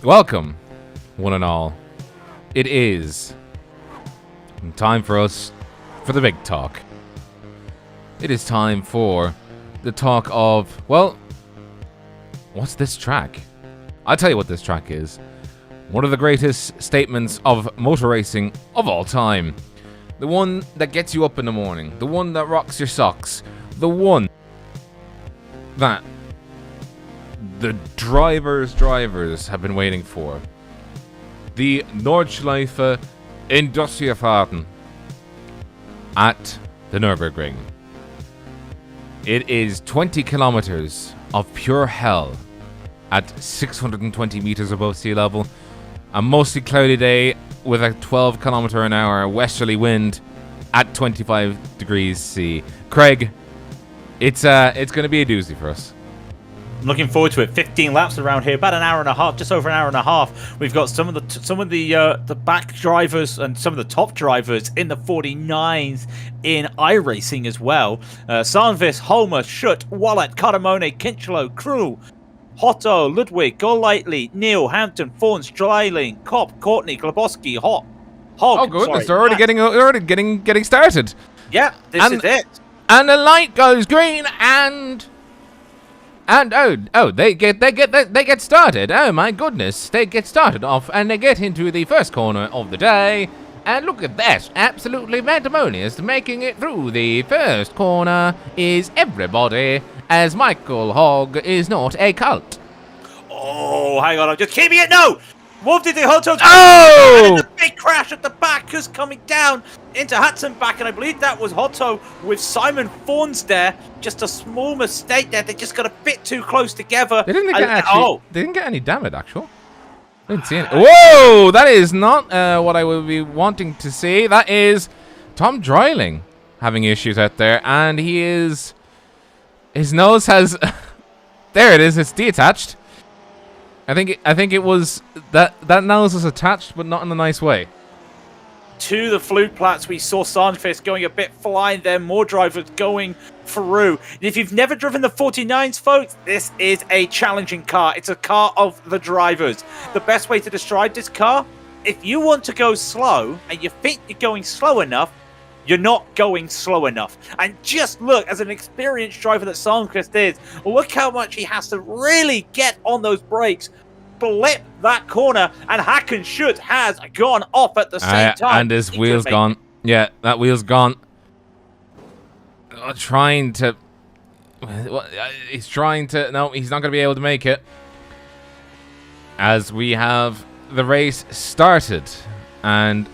Welcome, one and all. It is time for us for the big talk. It is time for the talk of, well, what's this track? I'll tell you what this track is. One of the greatest statements of motor racing of all time. The one that gets you up in the morning. The one that rocks your socks. The one that the drivers have been waiting for. The Nordschleife Industriefahrten at the Nurburgring. It is 20 kilometers of pure hell at 620 meters above sea level. A mostly cloudy day with a 12 kilometer an hour westerly wind at 25 degrees C. Craig, it's going to be a doozy for us. I'm looking forward to it. 15 laps around here, about an hour and a half, just over an hour and a half. We've got some of the back drivers and some of the top drivers in the 49s in iRacing as well. Sandvis, Holmer, Schutt, Wallet, Cardamone, Kinchlow, Crew, Hotto, Ludwig, Golightly, Neil, Hampton, Fawns, Dryling, Kopp, Courtney, Glabowski, Hogg. Oh goodness, they're already getting started. Yeah, this is it. And the light goes green and they get started. Oh my goodness, they get started off and they get into the first corner of the day. And look at that, absolutely pandemonious. Making it through the first corner is everybody, as Michael Hogg is not a cult. Oh, Oh, hang on, I'm just keeping it. No! Wolf did the Hoto. Oh! And then the big crash at the back is coming down into Hatzenbach, and I believe that was Hotto with Simon Fawns there. Just a small mistake there. They just got a bit too close together. They didn't get they didn't get any damage, actually. Didn't see it. Ah. Whoa! That is not what I would be wanting to see. That is Tom Dreiling having issues out there, and his nose has. There it is. It's detached. I think it was that nose was attached, but not in a nice way. To the flute plats, we saw Sandfist going a bit flying there. More drivers going through. If you've never driven the 49s, folks, this is a challenging car. It's a car of the drivers. The best way to describe this car, if you want to go slow and you think you're going slow enough, you're not going slow enough. And just look, as an experienced driver that Sandquist is, look how much he has to really get on those brakes, blip that corner, and Hackenschütz has gone off at the same time. And his wheel's gone. Yeah, that wheel's gone. Trying to... He's trying to... No, he's not going to be able to make it. As we have the race started. And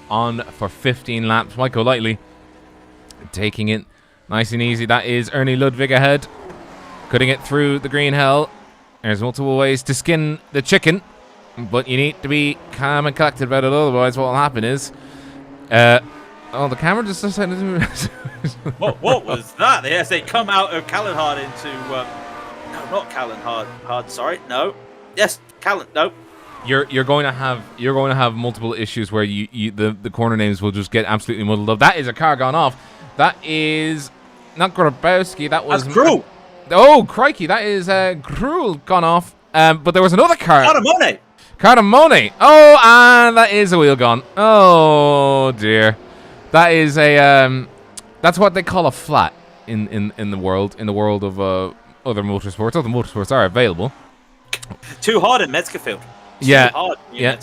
on for 15 laps. Michael Lightly taking it nice and easy. That is Ernie Ludwig ahead. Cutting it through the green hell. There's multiple ways to skin the chicken, but you need to be calm and collected about it, otherwise what will happen is... oh, the camera just decided to... What was that? Yes, they come out of Callenhard into... no, not Callenhard, sorry, no. Yes, no. You're going to have multiple issues where the corner names will just get absolutely muddled up. That is a car gone off. That is not Grabowski. That was Krul. Oh crikey! That is Krul gone off. But there was another car. Cardamone. Oh, and that is a wheel gone. Oh dear. That is a that's what they call a flat in the world of other motorsports. Other motorsports are available. Too hard in Metzgerfield. Yeah,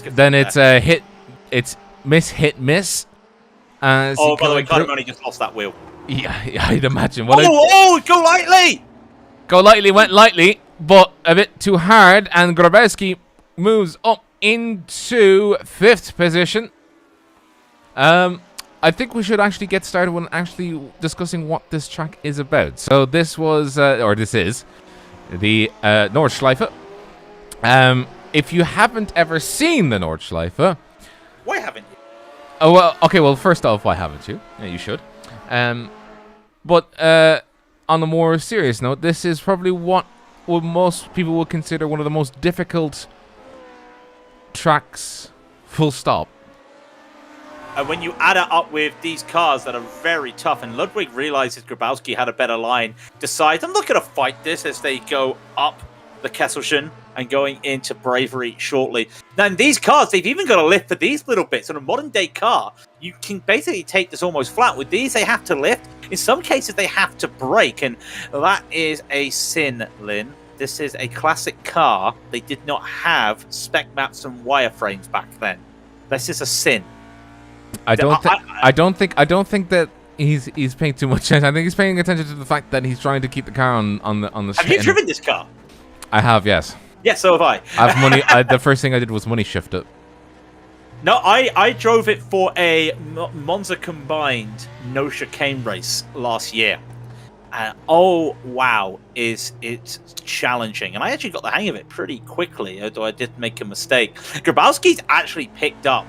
then it's a hit. It's miss. Oh, by the way, Cardamone just lost that wheel. Yeah, I'd imagine. Go lightly! Go lightly, went lightly, but a bit too hard, and Grabowski moves up into 5th position. I think we should actually get started when actually discussing what this track is about. So this was, or this is, the Nordschleife. If you haven't ever seen the Nordschleife... Why haven't you? Oh, well, okay, well, first off, why haven't you? Yeah, you should. But on a more serious note, this is probably what most people would consider one of the most difficult tracks, full stop. And when you add it up with these cars that are very tough, and Ludwig realizes Grabowski had a better line, decides, I'm not going to fight this as they go up the Kesselchen and going into Bravery shortly. Now, in these cars, they've even got a lift for these little bits. On a modern-day car, you can basically take this almost flat. With these, they have to lift. In some cases, they have to brake, and that is a sin, Lynn. This is a classic car. They did not have spec maps and wireframes back then. This is a sin. I don't think that he's paying too much attention. I think he's paying attention to the fact that he's trying to keep the car on the. Have you driven this car? I have, yes. Yes, so have I. I have money. The first thing I did was money shift it. No, I drove it for a Monza combined no chicane race last year. And oh wow, it's challenging. And I actually got the hang of it pretty quickly, although I did make a mistake. Grabowski's actually picked up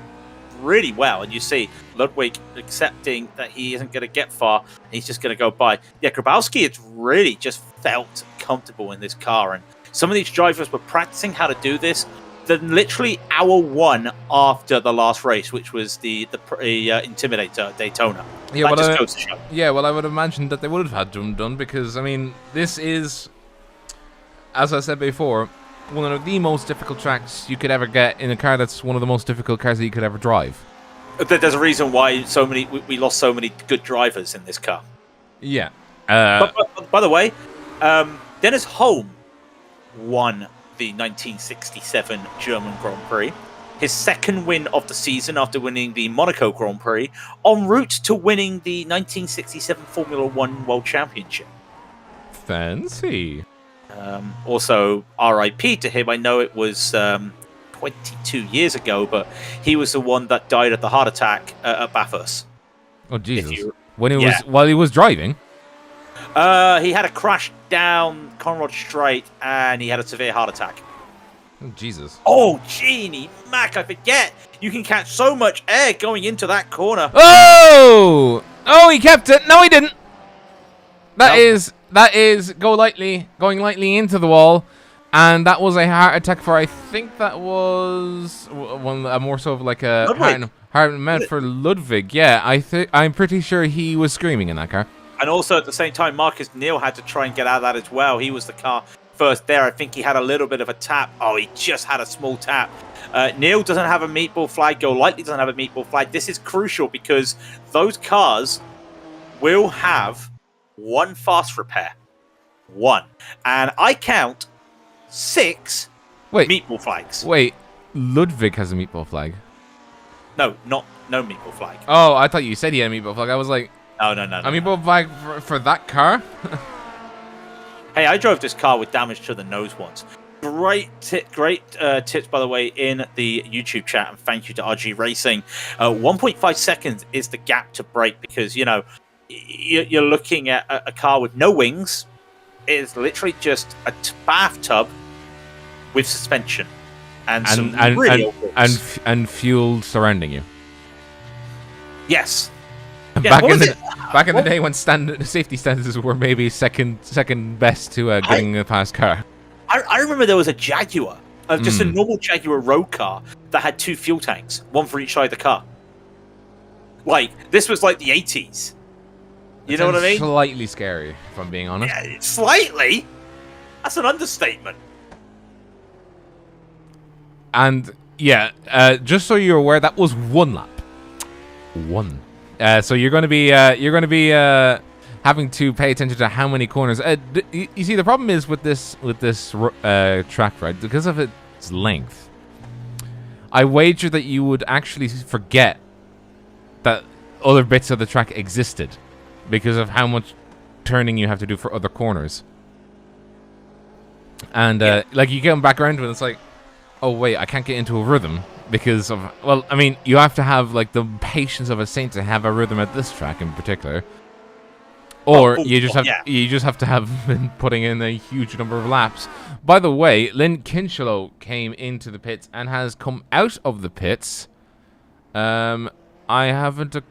really well, and you see Ludwig accepting that he isn't going to get far, he's just going to go by. Yeah, Grabowski has really just felt comfortable in this car, and some of these drivers were practicing how to do this literally hour one after the last race, which was the Intimidator Daytona. Yeah, well, just goes to show. Yeah, well, I would imagine that they would have had them done, because, I mean, this is, as I said before, one of the most difficult tracks you could ever get in a car that's one of the most difficult cars that you could ever drive. There's a reason why we lost so many good drivers in this car. Yeah. But by the way, Dennis Holm won the 1967 German Grand Prix. His second win of the season after winning the Monaco Grand Prix, en route to winning the 1967 Formula One World Championship. Fancy. Also, RIP to him. I know it was 22 years ago, but he was the one that died of the heart attack at Bathurst. Oh Jesus! While he was driving. He had a crash down Conrad Strait, and he had a severe heart attack. Oh, Jesus! Oh, Genie Mac! I forget. You can catch so much air going into that corner. Oh! Oh, he kept it. No, he didn't. That is going lightly into the wall, and that was a heart attack for, I think that was more so of like a heart meant for Ludwig. Yeah, I'm pretty sure he was screaming in that car. And also at the same time, Marcus Neal had to try and get out of that as well. He was the car first there. I think he had a little bit of a tap. Oh, he just had a small tap. Neal doesn't have a meatball flag. Go Lightly doesn't have a meatball flag. This is crucial because those cars will have one fast repair. One. And I count 6 meatball flags. Wait, Ludwig has a meatball flag? No meatball flag. Oh, I thought you said he had a meatball flag. I was like... No. A meatball flag for that car? Hey, I drove this car with damage to the nose once. Great tips, by the way, in the YouTube chat, and thank you to RG Racing. 1.5 seconds is the gap to brake because, you know, you're looking at a car with no wings. It is literally just a bathtub with suspension and fuel surrounding you. Yes. Yeah, back in the day when safety standards were maybe second best to getting a fast car. I remember there was a Jaguar, just a normal Jaguar road car that had 2 fuel tanks, one for each side of the car. Like, this was like the 80s. You know what I mean? Slightly scary, if I'm being honest. Yeah, slightly? That's an understatement. And, yeah, just so you're aware, that was 1 lap. 1. So you're going to be having to pay attention to how many corners. You see, the problem is with this track, right? Because of its length, I wager that you would actually forget that other bits of the track existed because of how much turning you have to do for other corners. And like you get back around to it, it's like, oh wait, I can't get into a rhythm. Because of, well, I mean, you have to have like the patience of a saint to have a rhythm at this track in particular, or you just have to have been putting in a huge number of laps. By the way, Lynn Kinchlow came into the pits and has come out of the pits. I haven't the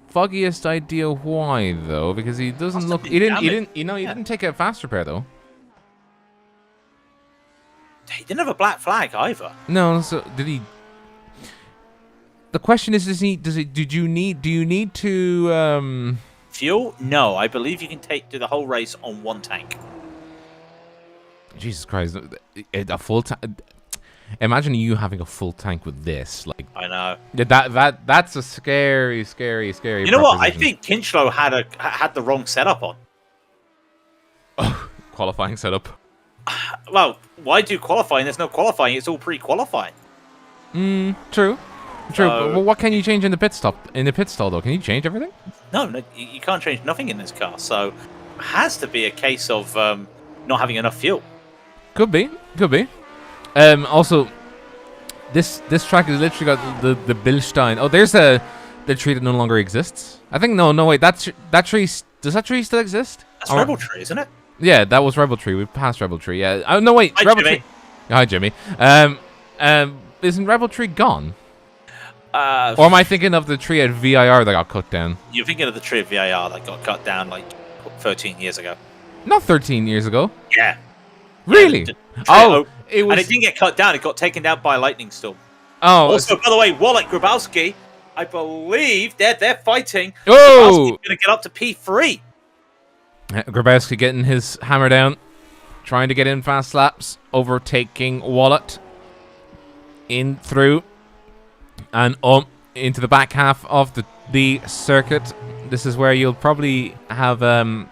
foggiest idea why though, because he doesn't look. He didn't take a fast repair though. He didn't have a black flag either. No, so did he? The question is, do you need to fuel? No, I believe you can do the whole race on 1 tank. Jesus Christ, a full tank. Imagine you having a full tank with this. Like, I know. That's a scary. You know what? I think Kinchlow had the wrong setup on. Oh, qualifying setup. Well, why do qualifying? There's no qualifying. It's all pre-qualifying. True. But what can you change in the pit stop? In the pit stall, though, can you change everything? No, you can't change nothing in this car. So, it has to be a case of not having enough fuel. Could be. Also, this track has literally got the Bilstein. Oh, there's the tree that no longer exists. I think no, wait. That tree, does that tree still exist? That's Rebel Tree, isn't it? Yeah, that was Rebel Tree. We passed Rebel Tree. Yeah. Oh no, wait. Hi, Rebel Jimmy. Tree. Hi, Jimmy. Isn't Rebel Tree gone? Or am I thinking of the tree at VIR that got cut down? You're thinking of the tree at VIR that got cut down like 13 years ago. Not 13 years ago. Yeah. Really? It was. And it didn't get cut down. It got taken down by a lightning storm. Oh. Also, by the way, Wallach Grabowski, I believe they're fighting. Oh. Grabowski's going to get up to P3. Grabowski getting his hammer down, trying to get in fast laps, overtaking Wallet in through and into the back half of the circuit. This is where you'll probably have a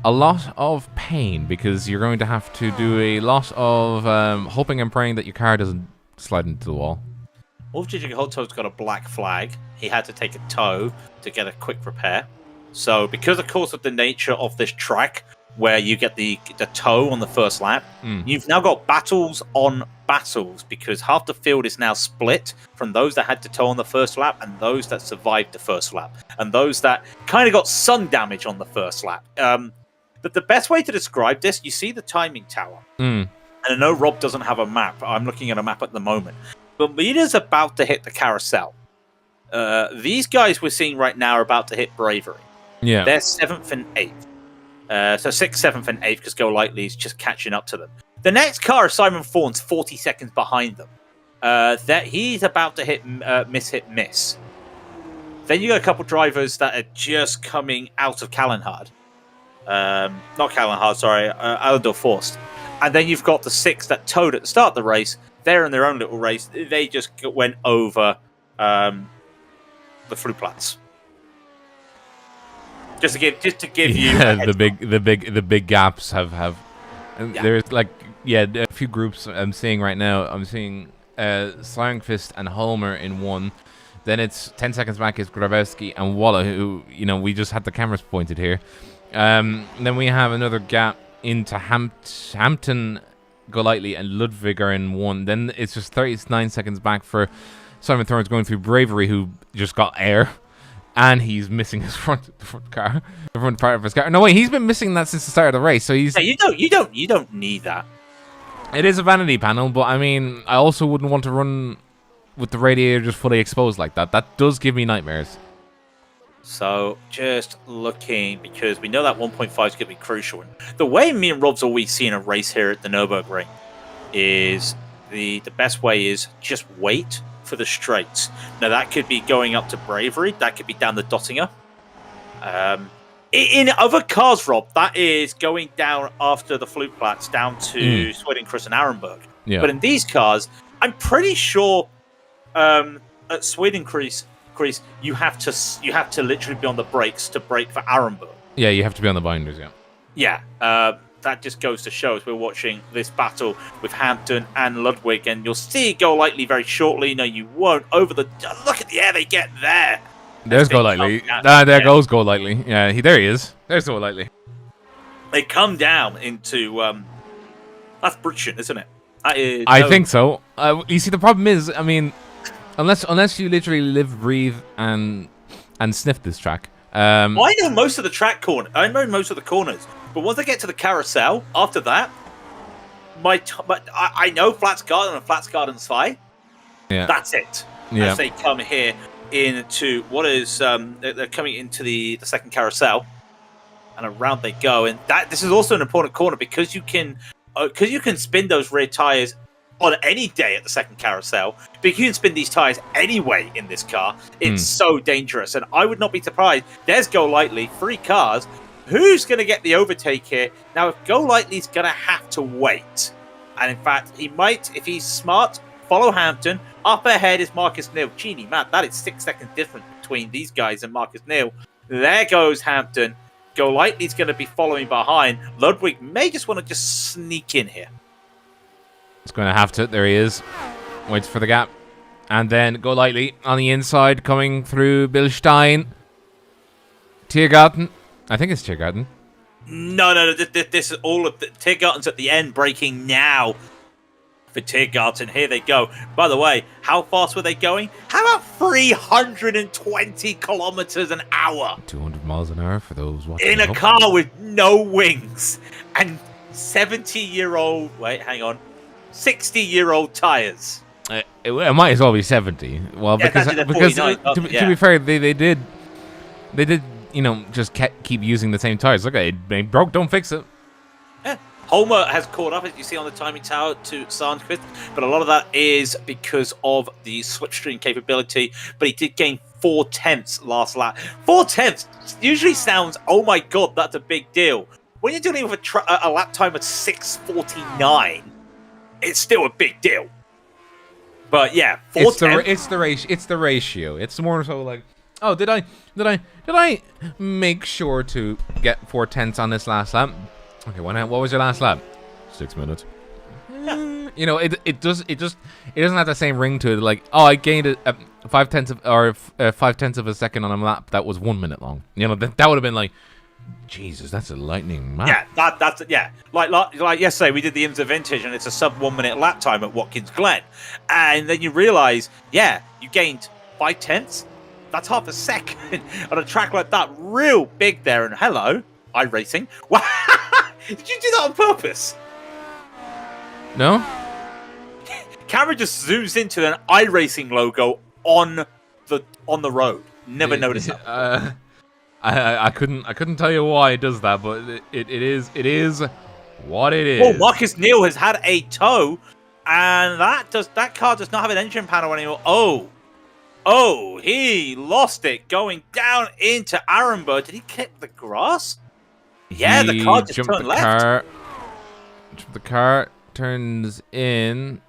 lot of pain because you're going to have to do a lot of hoping and praying that your car doesn't slide into the wall. Wolf Holto's got a black flag. He had to take a tow to get a quick repair. So, because of course of the nature of this track, where you get the toe on the first lap. You've now got battles on battles because half the field is now split from those that had to toe on the first lap and those that survived the first lap and those that kind of got sun damage on the first lap. But the best way to describe this, you see the timing tower. And I know Rob doesn't have a map. I'm looking at a map at the moment. The leader's about to hit the carousel. These guys we're seeing right now are about to hit Bravery. Yeah. They're 7th and 8th. So 6th, 7th, and 8th because Go Lightly is just catching up to them. The next car is Simon Thorne's 40 seconds behind them. That he's about to hit miss. Then you got a couple drivers that are just coming out of Callenhard. Not Callenhard, sorry, Allendorf Forst. And then you've got the 6 that towed at the start of the race. They're in their own little race. They just went over the Flugplatz. Just to give you the big gaps have there's like a few groups I'm seeing right now. I'm seeing Slangfist and Holmer in one. Then it's 10 seconds back is Grabowski and Walla, who we just had the cameras pointed here. Then we have another gap into Hampton, Golightly, and Ludwig are in one. Then it's just 39 seconds back for Simon Thorne's going through Bravery, who just got air. And he's missing his front car, the front part of his car. No way, he's been missing that since the start of the race. So he's. Yeah, you don't need that. It is a vanity panel, but I mean, I also wouldn't want to run with the radiator just fully exposed like that. That does give me nightmares. So just looking, because we know that 1.5 is going to be crucial. And the way me and Rob's always seen a race here at the Nurburgring is the best way is just wait for the straights. Now that could be going up to Bravery, that could be down the Dottinger. In other cars, Rob, that is going down after the Flugplatz down to Swedencrest and Arenberg. Yeah. But in these cars, I'm pretty sure at Swedencrest you have to literally be on the brakes to brake for Arenberg. Yeah, you have to be on the binders. Yeah. That just goes to show as we're watching this battle with Hampton and Ludwig, and you'll see it Go Lightly very shortly. No, you won't. Look at the air they get there. There's Go Lightly. There goes Go Lightly. Yeah, there he is. There's Go Lightly. They come down into that's Brutschen, isn't it? I think so. You see, the problem is, I mean, unless you literally live, breathe, and sniff this track. I know most of the track corner. I know most of the corners. But once I get to the carousel, after that, I know Flatsgarden and Flatsgarden 2. Yeah. That's it. Yeah. As they come here into what is they're coming into the second carousel, and around they go. And this is also an important corner because you can spin those rear tires on any day at the second carousel. But you can spin these tires anyway in this car. It's so dangerous, and I would not be surprised. There's Go Lightly, 3 cars. Who's going to get the overtake here? Now, if Go Lightly's going to have to wait. And in fact, he might, if he's smart, follow Hampton. Up ahead is Marcus Neal. Genie, man, that is 6 seconds difference between these guys and Marcus Neal. There goes Hampton. Go Lightly's going to be following behind. Ludwig may just want to just sneak in here. It's going to have to. There he is. Waits for the gap. And then Go Lightly on the inside, coming through Bilstein. Tiergarten. I think it's Tiergarten. No. This is all of the Tiergarten's at the end, braking now for Tiergarten. Here they go. By the way, how fast were they going? How about 320 kilometers an hour? 200 miles an hour for those watching. In a car with no wings and 70-year-old. Wait, hang on. 60-year-old tires. It might as well be 70. Well, Yeah, because to be fair, they did just keep using the same tires. Look, it broke, don't fix it. Yeah. Holmer has caught up, as you see on the timing tower, to Sandqvist, but a lot of that is because of the slipstream capability. But he did gain 4/10 last lap. 4/10 usually sounds, oh my god, that's a big deal. When you're dealing with a lap time of 6:49, it's still a big deal. But yeah, 4/10. It's the ratio. It's more so like, oh, did I make sure to get 4/10 on this last lap? Okay, what was your last lap? 6 minutes. Yeah. It doesn't have the same ring to it. Like, oh, I gained a 5/10 of a second on a lap that was 1 minute long. That would have been like, Jesus, that's a lightning map. Yeah, that's like yesterday we did the IMSA Vintage, and it's a sub 1 minute lap time at Watkins Glen, and then you realise, you gained 5/10. That's half a second on a track like that, real big there. And hello, iRacing. Wow, did you do that on purpose? No. Camera just zooms into an iRacing logo on the road. Never noticed that. I couldn't tell you why it does that, but it is what it is. Oh, Marcus Neal has had a tow, and that car does not have an engine panel anymore. Oh, he lost it going down into Arenberg. Did he kick the grass? Yeah, the car just turned left. The car turns in.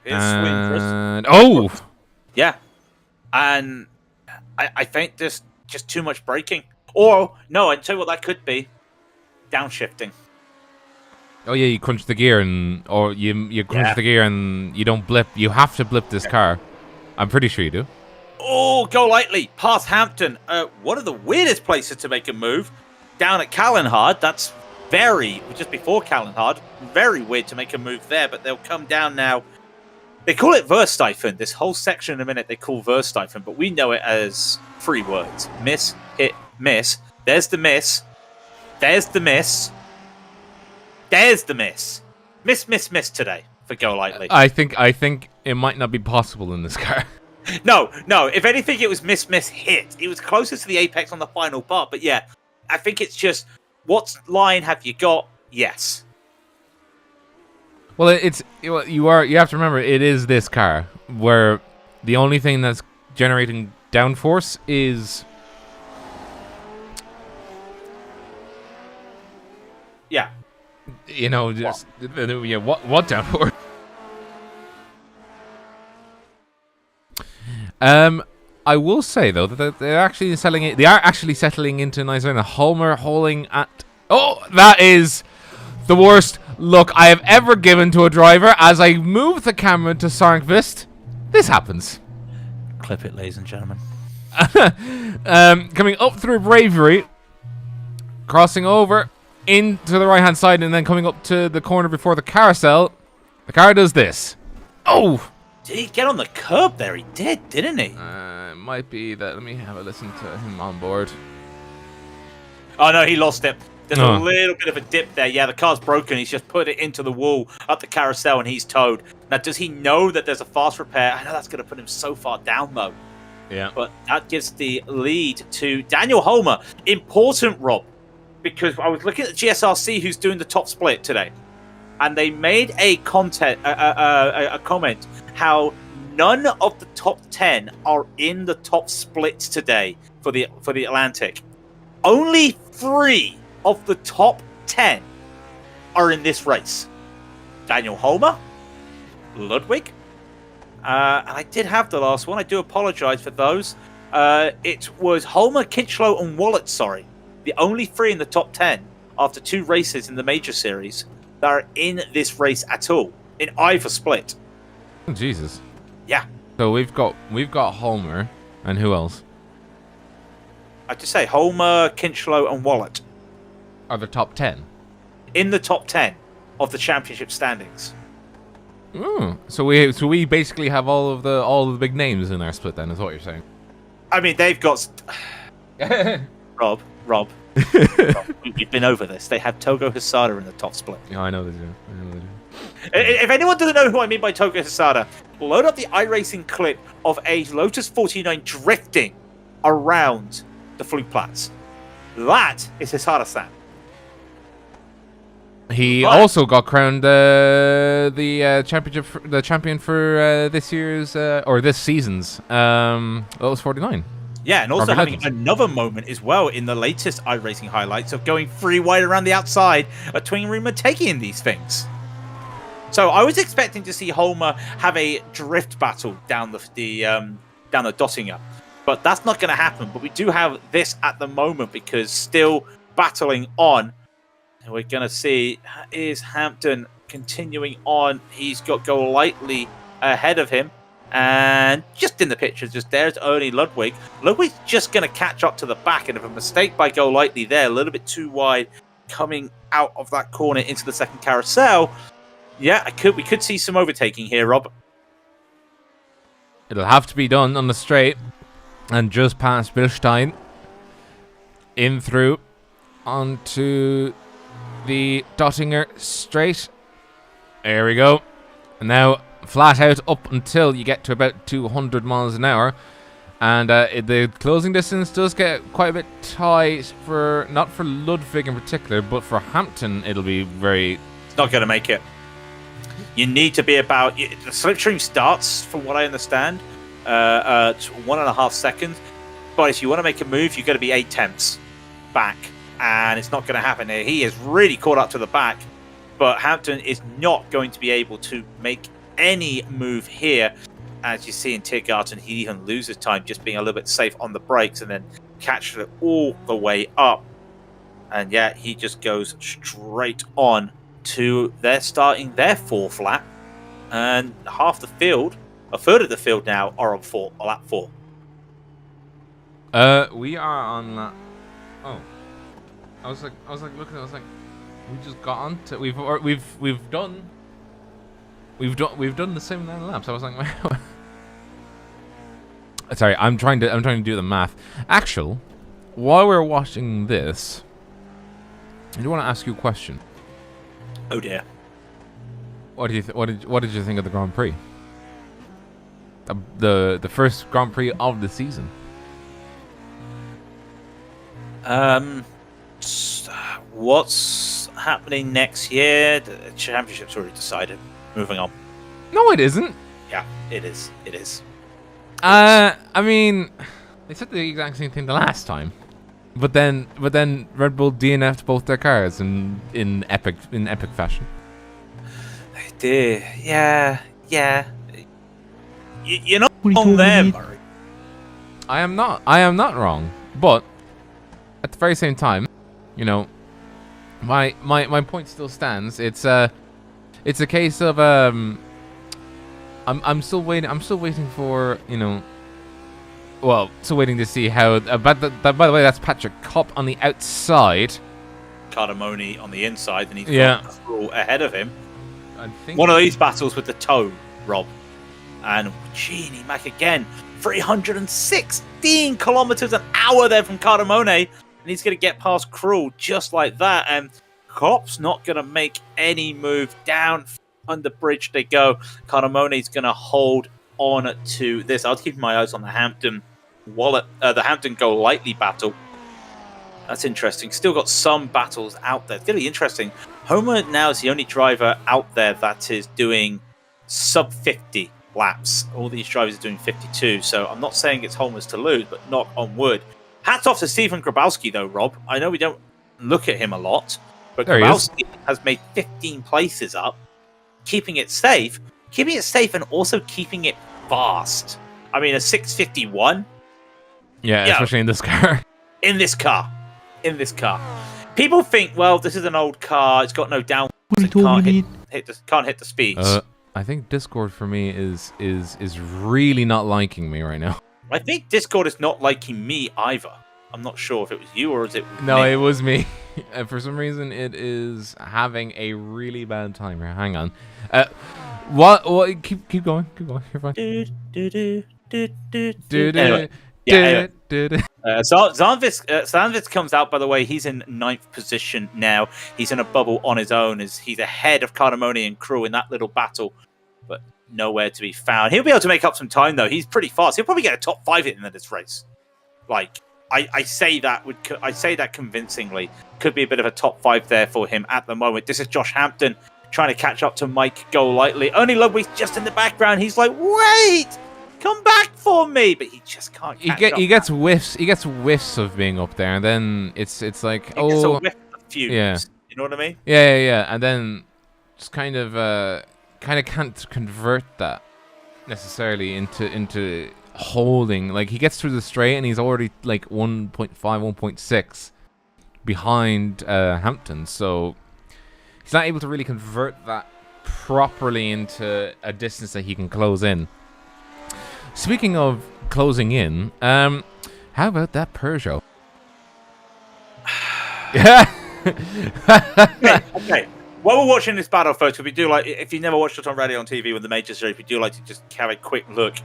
And yeah, and I think there's just too much braking. Or no, I tell you what that could be: downshifting. Oh yeah, you crunch the gear you crunch the gear and you don't blip. You have to blip this car. I'm pretty sure you do. Oh, go lightly past Hampton. One of the weirdest places to make a move down at Callenhard. That's just before Callenhard. Very weird to make a move there, but they'll come down now. They call it Versteifen. This whole section in a minute they call Versteifen, but we know it as 3 words. Miss, hit, miss. There's the miss. There's the miss. There's the miss. Miss today for Go Lightly. I think it might not be possible in this car. No. If anything, it was miss, hit. It was closest to the apex on the final part, but yeah. I think it's just, what line have you got? Yes. Well, you have to remember, it is this car where the only thing that's generating downforce is just what downforce. I will say though that they are actually settling into nice line. Holmer hauling at that is the worst look I have ever given to a driver. As I move the camera to Sarnkvist, this happens. Clip it, ladies and gentlemen. Coming up through Bravery, crossing over into the right hand side, and then coming up to the corner before the carousel. The car does this. Oh! Did he get on the curb there? He did, didn't he? It might be that. Let me have a listen to him on board. Oh no, he lost it. There's a little bit of a dip there. Yeah, the car's broken. He's just put it into the wall at the carousel, and he's towed. Now, does he know that there's a fast repair? I know that's going to put him so far down, though. Yeah. But that gives the lead to Daniel Holmer. Important, Rob, because I was looking at the GSRC who's doing the top split today, and they made a comment how none of the top 10 are in the top splits today for the Atlantic. Only 3 of the top 10 are in this race. Daniel Holmer, Ludwig, and I did have the last one. I do apologize for those. It was Holmer, Kinchlow, and Wallet, sorry. The only 3 in the top 10 after 2 races in the major series that are in this race at all, in either split. Oh, Jesus. Yeah. So we've got Holmer, and who else? I just say Holmer, Kinchlow, and Wallet Are the top 10? in the top 10 of the championship standings. So we basically have all of the big names in our split then, is what you're saying. I mean, they've got Rob. We've been over this. They have Togo Hisada in the top split. Yeah, I know they do. If anyone doesn't know who I mean by Togo Hisada, load up the iRacing clip of a Lotus 49 drifting around the Flugplatz. That is Hisada-san. He also got crowned the champion for this year's or this season's Lotus 49. Yeah, and also Robbie having Legends. another moment as well in the latest iRacing highlights of going 3 wide around the outside of Twing Rumor taking in these things. So I was expecting to see Holmer have a drift battle down the Dottinger, but that's not going to happen. But we do have this at the moment because still battling on. And we're going to see, is Hampton continuing on? He's got Go Lightly ahead of him. And just in the picture, just there's Ernie Ludwig. Ludwig's just going to catch up to the back, and if a mistake by Go Lightly there, a little bit too wide, coming out of that corner into the second carousel. Yeah, we could see some overtaking here, Rob. It'll have to be done on the straight, and just past Bilstein, in through onto the Dottinger straight. There we go. And now flat out up until you get to about 200 miles an hour. And the closing distance does get quite a bit tight for, not for Ludwig in particular, but for Hampton it'll be very... It's not going to make it. You need to be about... The slipstream starts, from what I understand, at 1.5 seconds. But if you want to make a move, you've got to be 8 tenths back. And it's not going to happen here. He is really caught up to the back. But Hampton is not going to be able to make any move here. As you see in Tiergarten, he even loses time just being a little bit safe on the brakes and then catches it all the way up. And yeah, he just goes straight on to starting their 4th lap. And half the field, a third of the field now, are on lap 4. We are on lap... Oh. I was like looking, I was like, we just got on to... We've done the same amount of laps. I was like... Sorry, I'm trying to do the math. Actually, while we're watching this, I do want to ask you a question. Oh dear. What did you think of the Grand Prix? The first Grand Prix of the season. What's happening next year? The championship's already decided. Moving on. No, it isn't. Yeah, it is. It is. I mean, they said the exact same thing the last time, but then Red Bull DNF'd both their cars in epic fashion. They did. Yeah. You're not on them. I am not wrong, but at the very same time, you know, my point still stands. It's a case of I'm still waiting for, you know, well, still waiting to see how. By the way, that's Patrick Kopp on the outside. Cardamone on the inside, and he's got Krul ahead of him. I think one of these battles with the toe, Rob, and Genie Mac again. 316 kilometers an hour there from Cardamone, and he's going to get past Krul just like that. And Kopp's not going to make any move down. On the bridge they go. Cardamone's going to hold on to this. I was keeping my eyes on the Hampton Go Lightly battle. That's interesting. Still got some battles out there. It's going to be interesting. Homer now is the only driver out there that is doing sub 50 laps. All these drivers are doing 52. So I'm not saying it's Homer's to lose, but knock on wood. Hats off to Stephen Grabowski though, Rob. I know we don't look at him a lot, but Grabowski has made 15 places up. Keeping it safe and also keeping it fast. I mean, a 651. Yeah, especially in this car. In this car. People think, well, this is an old car. It's got no downforce. It can't hit the speeds. I think Discord for me is really not liking me right now. I think Discord is not liking me either. I'm not sure if it was you or is it No, me. it was me. For some reason, it is having a really bad time here. Hang on. What? Keep going. You're fine. Zandvits comes out, by the way. He's in 9th position now. He's in a bubble on his own. He's ahead of Cardamone and Krul in that little battle, but nowhere to be found. He'll be able to make up some time, though. He's pretty fast. He'll probably get a top 5 in this race. Like, I say that convincingly. Could be a bit of a top 5 there for him at the moment. This is Josh Hampton trying to catch up to Mike Go Lightly. Only Ludwig's just in the background. He's like, wait, come back for me, but he just can't. He gets whiffs. He gets whiffs of being up there, and then it's like he gets a whiff of fumes. Yeah. You know what I mean? Yeah, and then just kind of can't convert that necessarily into holding. Like, he gets through the straight and he's already like 1.5, 1.6 behind Hampton, so he's not able to really convert that properly into a distance that he can close in Speaking of closing in, how about that Peugeot? Okay. While we're watching this battle, folks, we do like, if you never watched it on Raidillon TV with the major series, we do like to just have a quick look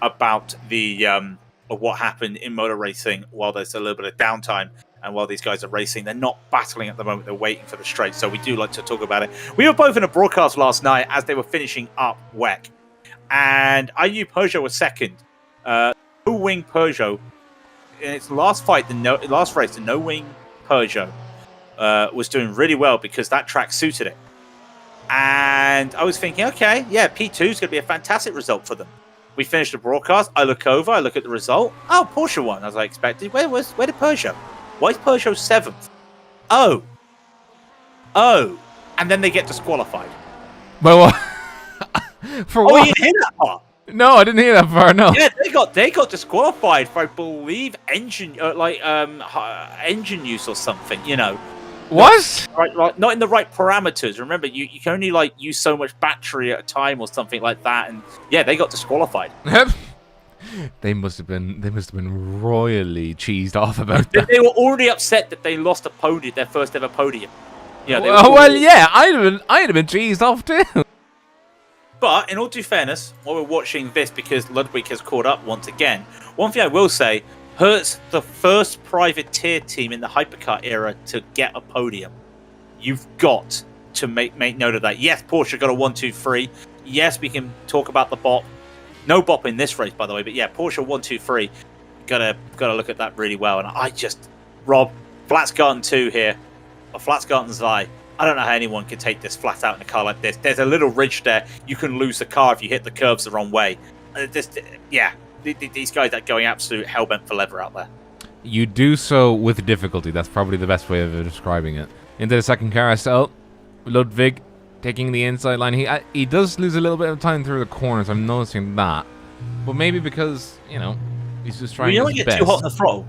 about the of what happened in motor racing while there's a little bit of downtime and while these guys are racing. They're not battling at the moment, they're waiting for the straight, so we do like to talk about it. We were both in a broadcast last night as they were finishing up WEC, and I knew Peugeot was second. No-wing Peugeot, in its last fight, last race, the no-wing Peugeot was doing really well because that track suited it. And I was thinking, okay, yeah, P2 is going to be a fantastic result for them. We finished the broadcast. I look over, I look at the result. Oh, Porsche won, as I expected. Where did Peugeot? Why is Peugeot 7th? Oh. And then they get disqualified. But for what? Oh, you didn't hear that part? No, I didn't hear that part. No. Yeah, they got disqualified for, I believe, engine use or something. You know. What? Right, not in the right parameters. Remember, you can only use so much battery at a time or something like that. And yeah, they got disqualified. They must have been royally cheesed off about that. They were already upset that they lost a podium, their first ever podium. Yeah. Well, yeah, I'd have been cheesed off too. But in all due fairness, while we're watching this, because Ludwig has caught up once again, one thing I will say. Hertz, the first privateer team in the hypercar era to get a podium. You've got to make note of that. Yes, Porsche got a 1, 2, 3. Yes, we can talk about the bop. No bop in this race, by the way. But yeah, Porsche 1, 2, 3. Gotta look at that really well. And Rob, Flatsgarten 2 here. Or Flatsgarten's eye. I don't know how anyone can take this flat out in a car like this. There's a little ridge there. You can lose the car if you hit the curves the wrong way. These guys are going absolute hellbent for leather out there. You do so with difficulty. That's probably the best way of describing it. Into the second carousel, Ludwig taking the inside line. He does lose a little bit of time through the corners. I'm noticing that, but maybe because he's just trying his best. You don't get too hot in the throttle.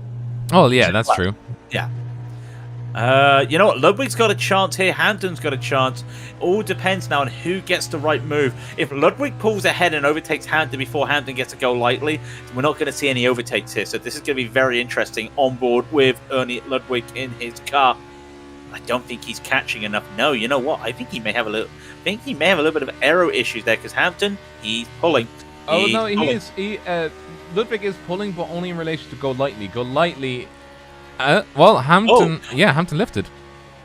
Oh yeah, that's true. Yeah. You know what? Ludwig's got a chance here. Hampton's got a chance. All depends now on who gets the right move. If Ludwig pulls ahead and overtakes Hampton before Hampton gets to go lightly, we're not going to see any overtakes here. So this is going to be very interesting on board with Ernie Ludwig in his car. I don't think he's catching enough. No, you know what? I think he may have a little. Bit of aero issues there because Hampton, he's pulling. Ludwig is pulling, but only in relation to go lightly. Go lightly. Well, Hampton, Hampton lifted.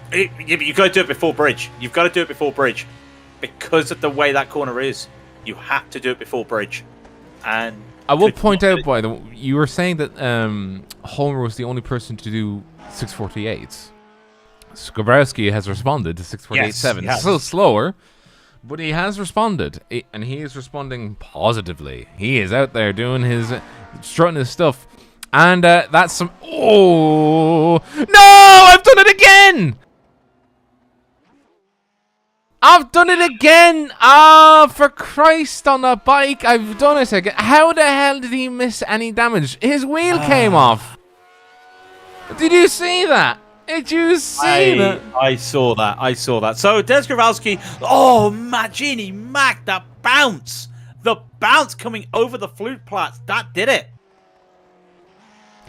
But you've got to do it before bridge. You've got to do it before bridge. Because of the way that corner is, you have to do it before bridge. And I will point out, by the way, you were saying that Homer was the only person to do 648s. Skobrowski has responded to 648.7. Yes, Still slower, but he has responded. And he is responding positively. He is out there doing strutting his stuff. And that's some... Oh! No! I've done it again! I've done it again! Ah, for Christ on the bike, I've done it again. How the hell did he miss any damage? His wheel came off. Did you see that? Did you see that? I saw that. So, Des Growalski... Oh, Magini, Mac, that bounce! The bounce coming over the flute plats. That did it.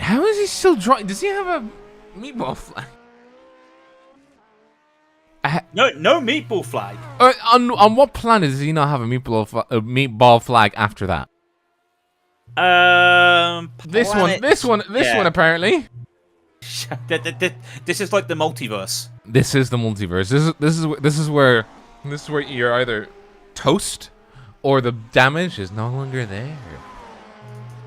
How is he still driving? Does he have a meatball flag? No meatball flag. On what planet does he not have a meatball flag after that? This one apparently. This is like the multiverse. This is the multiverse. This is where you're either toast or the damage is no longer there.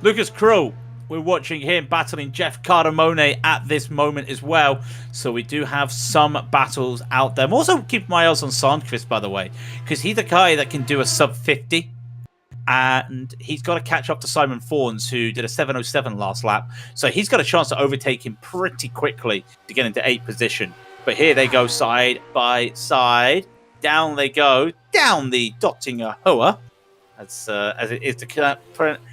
Lucas Crow. We're watching him battling Jeff Cardamone at this moment as well. So we do have some battles out there. I'm also keeping my eyes on Sandqvist, by the way, because he's a guy that can do a sub 50. And he's got to catch up to Simon Fawns, who did a 7:07 last lap. So he's got a chance to overtake him pretty quickly to get into 8th position. But here they go side by side. Down they go. Down the Dottinger Hoa. As it is the correct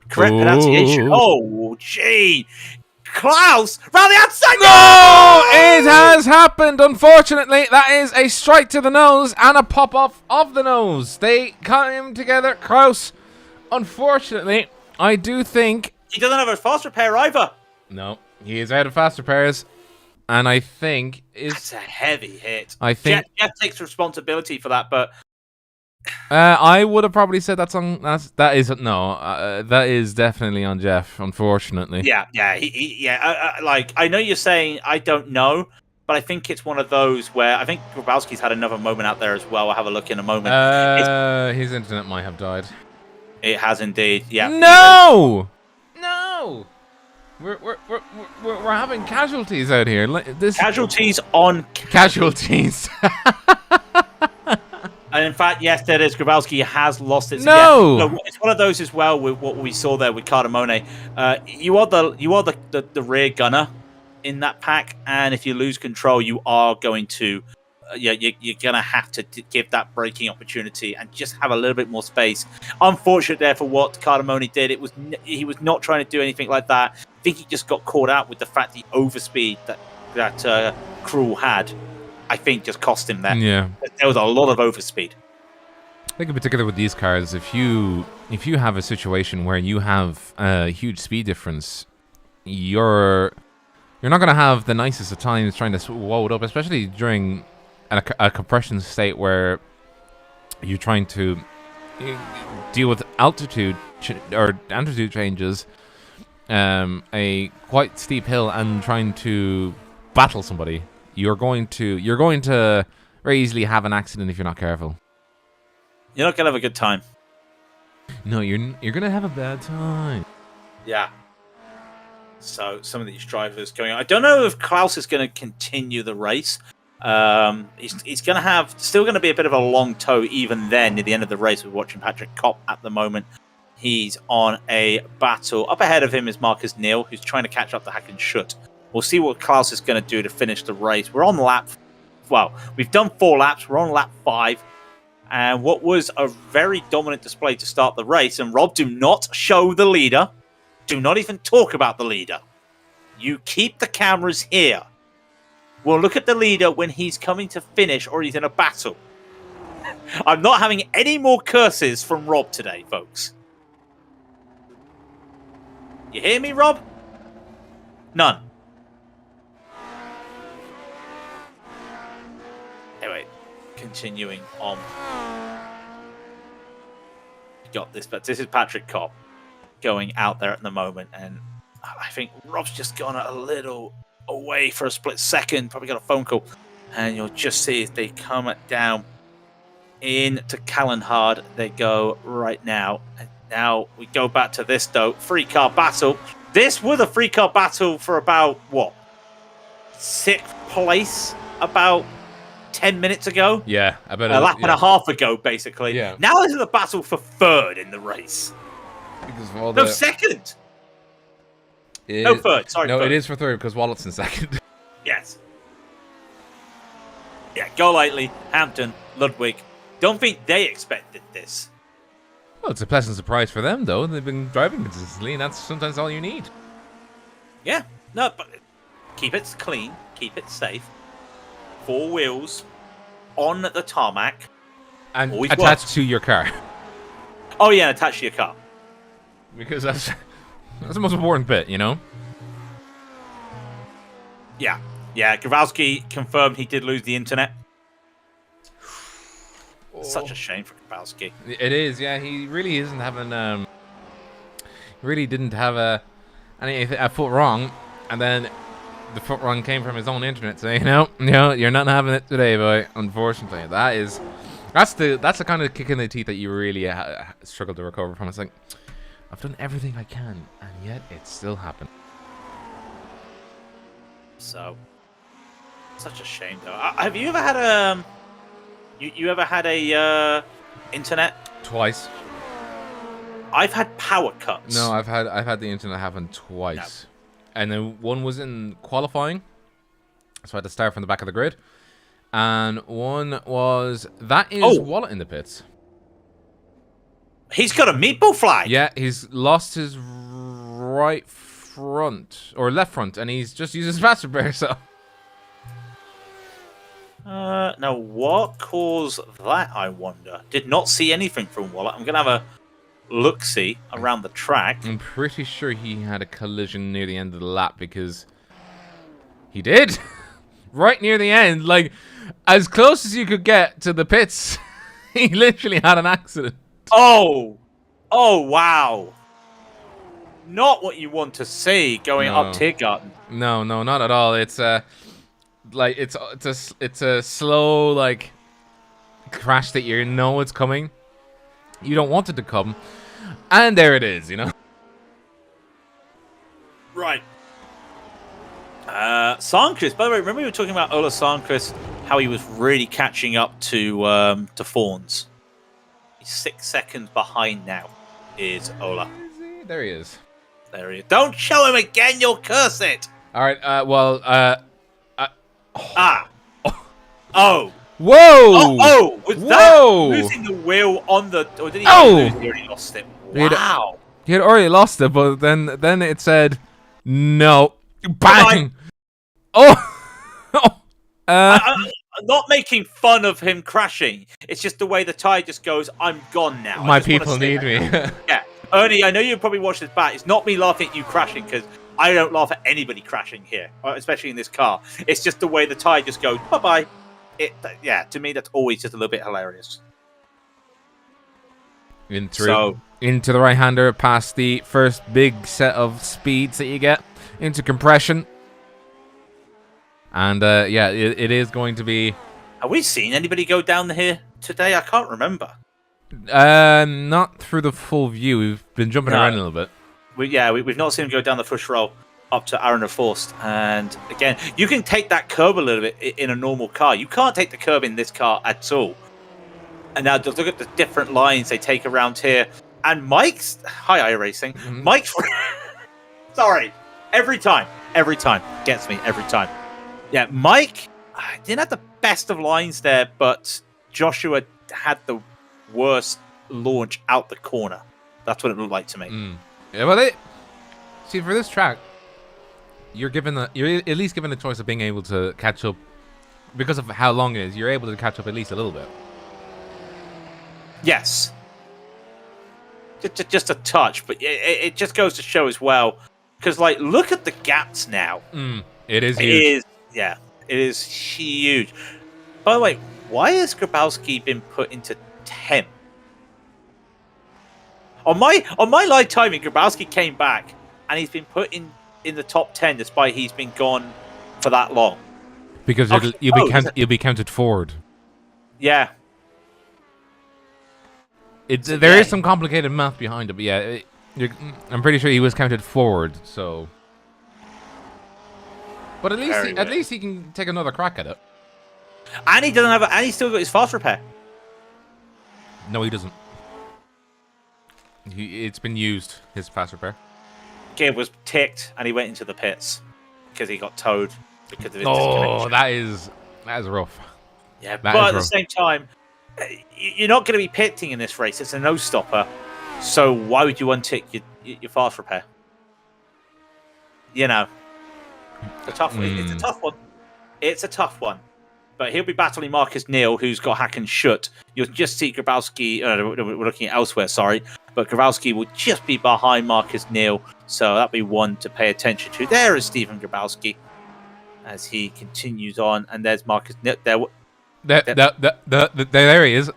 pronunciation. Oh, gee. Klaus, round the outside. No! It has happened, unfortunately. That is a strike to the nose and a pop-off of the nose. They came together. Klaus, unfortunately, I do think... He doesn't have a fast repair either. No, he is out of fast repairs. And I think... That's a heavy hit. I think... Jeff takes responsibility for that, but... I would have probably said that is definitely on Jeff, unfortunately. Yeah. Like, I know you're saying I don't know, but I think it's one of those where I think Grabowski's had another moment out there as well. We'll have a look in a moment. His internet might have died. It has indeed. Yeah. No! We're having casualties out here. Casualties on casualties. And in fact, yes, there is. Grabowski has lost it. No! Yeah. No, it's one of those as well with what we saw there with Cardamone. You are the rear gunner in that pack, and if you lose control, you are going to you're gonna have to give that braking opportunity and just have a little bit more space. Unfortunate there for what Cardamone did. He was not trying to do anything like that. I think he just got caught out with the fact the overspeed that Cruel had. I think just cost him there. Yeah, there was a lot of overspeed. I think in particular with these cars, if you have a situation where you have a huge speed difference, you're not going to have the nicest of times trying to whoa it up, especially during a compression state where you're trying to deal with altitude changes, a quite steep hill, and trying to battle somebody. You're going to very easily have an accident if you're not careful. You're not gonna have a good time. No, you're gonna have a bad time. Yeah. So some of these drivers going on. I don't know if Klaus is going to continue the race. He's going to still going to be a bit of a long tow even then near the end of the race. We're watching Patrick Kopp at the moment. He's on a battle. Up ahead of him is Marcus Neal, who's trying to catch up to Hacken Schutt. We'll see what Klaus is going to do to finish the race. We're on lap... Well, we've done 4 laps. We're on lap 5. And what was a very dominant display to start the race. And Rob, do not show the leader. Do not even talk about the leader. You keep the cameras here. We'll look at the leader when he's coming to finish or he's in a battle. I'm not having any more curses from Rob today, folks. You hear me, Rob? None. Anyway, continuing on. Got this, but this is Patrick Kopp going out there at the moment, and I think Rob's just gone a little away for a split second. Probably got a phone call, and you'll just see as they come down into Callenhard. They go right now, and now we go back to this though. Free car battle. This was a free car battle for about what 6th place about 10 minutes ago. Yeah, about a lap and a half ago, basically. Yeah. Now this is a battle for 3rd in the race. Because of all no, 2nd. No, 3rd. Sorry. No, 3rd. It is for 3rd because Wallet's in 2nd. Yes. Yeah, Go Lightly, Hampton, Ludwig. Don't think they expected this. Well, it's a pleasant surprise for them, though. They've been driving consistently, and that's sometimes all you need. Yeah. No, but keep it clean. Keep it safe. 4 wheels on the tarmac. And attached to your car. Oh, yeah, attached to your car. Because that's the most important bit, you know? Yeah. Yeah, Grabowski confirmed he did lose the internet. Such a shame for Grabowski. It is, yeah. He really isn't having... really didn't have a foot wrong. And then the foot wrong came from his own internet saying, no, you're not having it today, boy. Unfortunately, that's the kind of kick in the teeth that you really struggle to recover from. It's like, I've done everything I can, and yet it still happened. So, such a shame, though. Have you ever had you ever had a internet? Twice. I've had power cuts. No, I've had the internet happen twice. No. And then one was in qualifying, so I had to start from the back of the grid. And one was... That is Wallet in the pits. He's got a meatball flag! Yeah, he's lost his right front, or left front, and he's just used his fast repair, so... Now, what caused that, I wonder? Did not see anything from Wallet. I'm going to have look-see around the track. I'm pretty sure he had a collision near the end of the lap because he did. Right near the end, like as close as you could get to the pits. He literally had an accident. Oh wow. Not what you want to see going up Tiergarten. No, not at all. It's like it's a slow like crash that you know it's coming. You don't want it to come, and there it is. You know. Right. Sanchez. By the way, remember we were talking about Ola Sanchez, how he was really catching up to Fawns. He's 6 seconds behind now. Is Ola? There he is. There he is. Don't show him again. You'll curse it. All right. Well. Oh. Whoa! Oh! Was that losing the wheel on the? Or did he lose? He already lost it. Wow. He had already lost it, but then it said no. Bang! Oh! I'm not making fun of him crashing. It's just the way the tire just goes. I'm gone now. My people need me. Yeah, Ernie. I know you probably watched this back. It's not me laughing at you crashing because I don't laugh at anybody crashing here, especially in this car. It's just the way the tire just goes. Bye bye. To me, that's always just a little bit hilarious. Into the right-hander, past the first big set of speeds that you get, into compression. And, it is going to be... Have we seen anybody go down here today? I can't remember. Not through the full view. We've been jumping around a little bit. We've not seen him go down the first row up to Aaron Forst. And again, you can take that curb a little bit in a normal car. You can't take the curb in this car at all. And now look at the different lines they take around here. And Mike's... Hi, iRacing. Mm-hmm. Mike's... Sorry. Every time. Gets me every time. Yeah, Mike didn't have the best of lines there, but Joshua had the worst launch out the corner. That's what it looked like to me. Yeah, well, see, for this track, you're at least given the choice of being able to catch up. Because of how long it is, you're able to catch up at least a little bit. Yes. Just a touch, but it just goes to show as well. Because, like, look at the gaps now. It is huge. It is huge. By the way, why has Grabowski been put into 10th? On my live timing, Grabowski came back, and he's been put in the top 10 despite he's been gone for that long. Because you'll be counted forward. Yeah. There is some complicated math behind it, but yeah, I'm pretty sure he was counted forward. So, but at least he can take another crack at it. And he doesn't have. And he's still got his fast repair. No, he doesn't. It's been used, his fast repair. Gabe was ticked, and he went into the pits because he got towed because of his disconnection. that is rough. Yeah, but at the same time, you're not going to be pitting in this race. It's a no-stopper. So why would you untick your fast repair? You know, it's a tough one. It's a tough one. It's a tough one. But he'll be battling Marcus Neal, who's got hack and shut. You'll just see Grabowski. We're looking at elsewhere, sorry. But Grabowski will just be behind Marcus Neal. So that'll be one to pay attention to. There is Stephen Grabowski as he continues on. And there's Marcus Neal. There he is.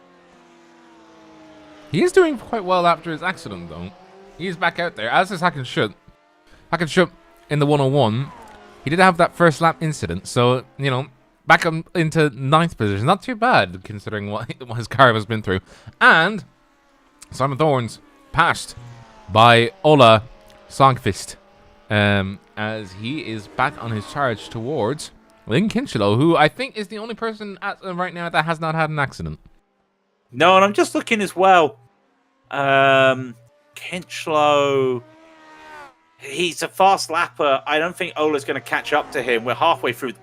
He is doing quite well after his accident, though. He is back out there, as is Hack and Shut. Hack and Shut in the 101. He did have that first lap incident, so, back up into 9th position. Not too bad, considering what his car has been through. And Simon Thorne's passed by Ola Songqvist, as he is back on his charge towards Lynn Kinchlow, who I think is the only person right now that has not had an accident. No, and I'm just looking as well. Kinchlow, he's a fast lapper. I don't think Ola's going to catch up to him. We're halfway through.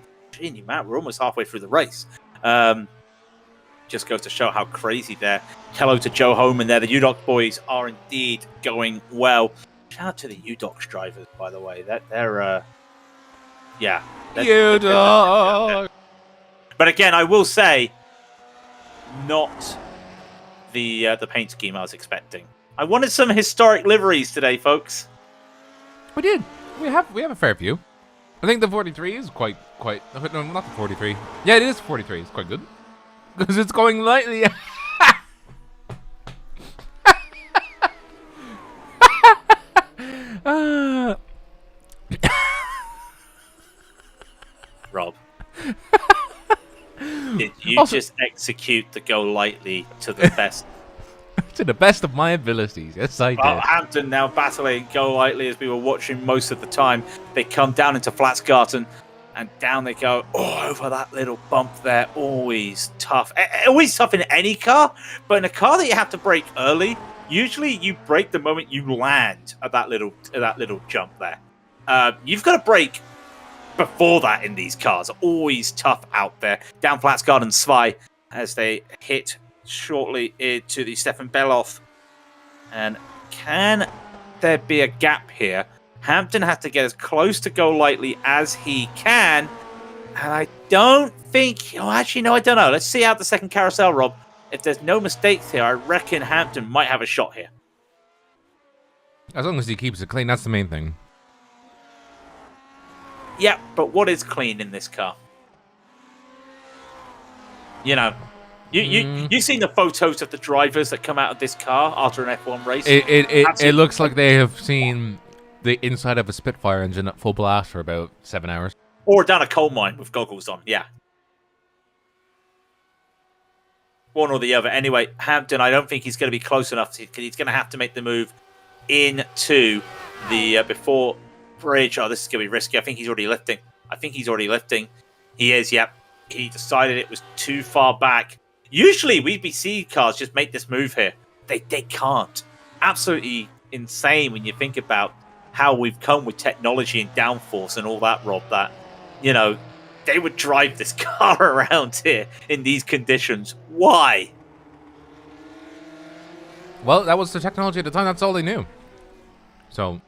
Matt, we're almost halfway through the race. Just goes to show how crazy they're. Hello to Joe Homan there. The UDOC boys are indeed going well. Shout out to the UDOC drivers, by the way. They're UDOC. But again, I will say, not the paint scheme I was expecting. I wanted some historic liveries today, folks. We did. We have a fair few. I think the 43 is quite. No, not the 43. Yeah, it is 43. It's quite good because it's going lightly. Rob, did you just execute the go lightly to the best? To the best of my abilities, yes, I did. Well, Hampton now battling go lightly as we were watching most of the time. They come down into Flatsgarten, and down they go. Oh, over that little bump there. Always tough. Always tough in any car, but in a car that you have to brake early, usually you brake the moment you land at that little jump there. You've got to brake before that in these cars. Always tough out there. Down Flatsgarten Zwei as they hit shortly into the Stefan Beloff. And can there be a gap here? Hampton has to get as close to go lightly as he can. And I don't think... Oh, actually, no, I don't know. Let's see out the second carousel, Rob. If there's no mistakes here, I reckon Hampton might have a shot here. As long as he keeps it clean, that's the main thing. Yeah, but what is clean in this car? You know... You've seen the photos of the drivers that come out of this car after an F1 race? It looks like they have seen the inside of a Spitfire engine at full blast for about 7 hours. Or down a coal mine with goggles on, yeah. One or the other. Anyway, Hampton, I don't think he's going to be close enough. He's going to have to make the move into the before bridge. Oh, this is going to be risky. I think he's already lifting. He is, yep. He decided it was too far back. Usually, VBC cars just make this move here. They can't. Absolutely insane when you think about how we've come with technology and downforce and all that, Rob, that, you know, they would drive this car around here in these conditions. Why? Well, that was the technology at the time. That's all they knew. So.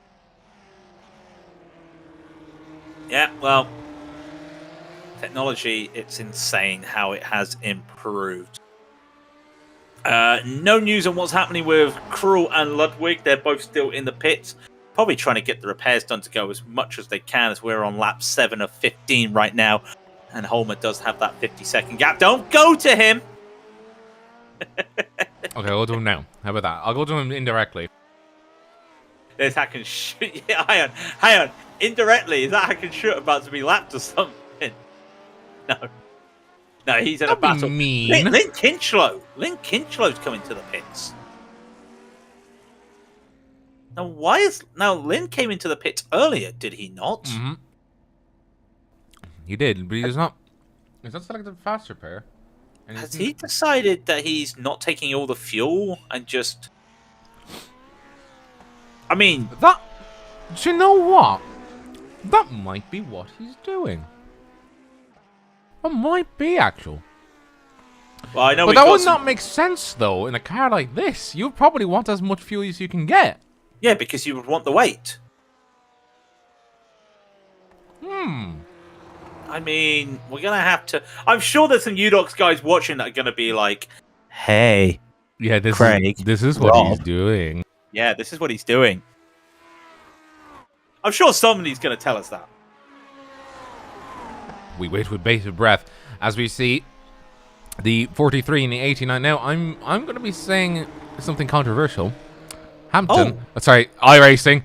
Yeah, well, technology, it's insane how it has improved. No news on what's happening with Krul and Ludwig. They're both still in the pits, probably trying to get the repairs done to go as much as they can, as we're on lap 7 of 15 right now. And Holmer does have that 50-second gap. Don't go to him! Okay, I'll do him now. How about that? I'll go to him indirectly. There's hack and shoot. Yeah, hang on. Indirectly, is that hack and shoot about to be lapped or something? No, he's in a battle. Mean. Lynn Kinchlow. Lynn Kinchlow's coming to the pits. Now Lynn came into the pits earlier, did he not? Mm-hmm. He did, but he's not. He's not selected fast repair. And has he decided that he's not taking all the fuel and just? I mean, that. Do you know what? That might be what he's doing. That might be actual. Well, I know, but that would not make sense though. In a car like this, you probably want as much fuel as you can get. Yeah, because you would want the weight. I mean, we're gonna have to. I'm sure there's some UDocs guys watching that are gonna be like, "Hey, yeah, this Craig, is what he's doing." Yeah, this is what he's doing. I'm sure somebody's gonna tell us that. We wait with bated breath as we see the 43 and the 89. Now, I'm going to be saying something controversial. Hampton, sorry, iRacing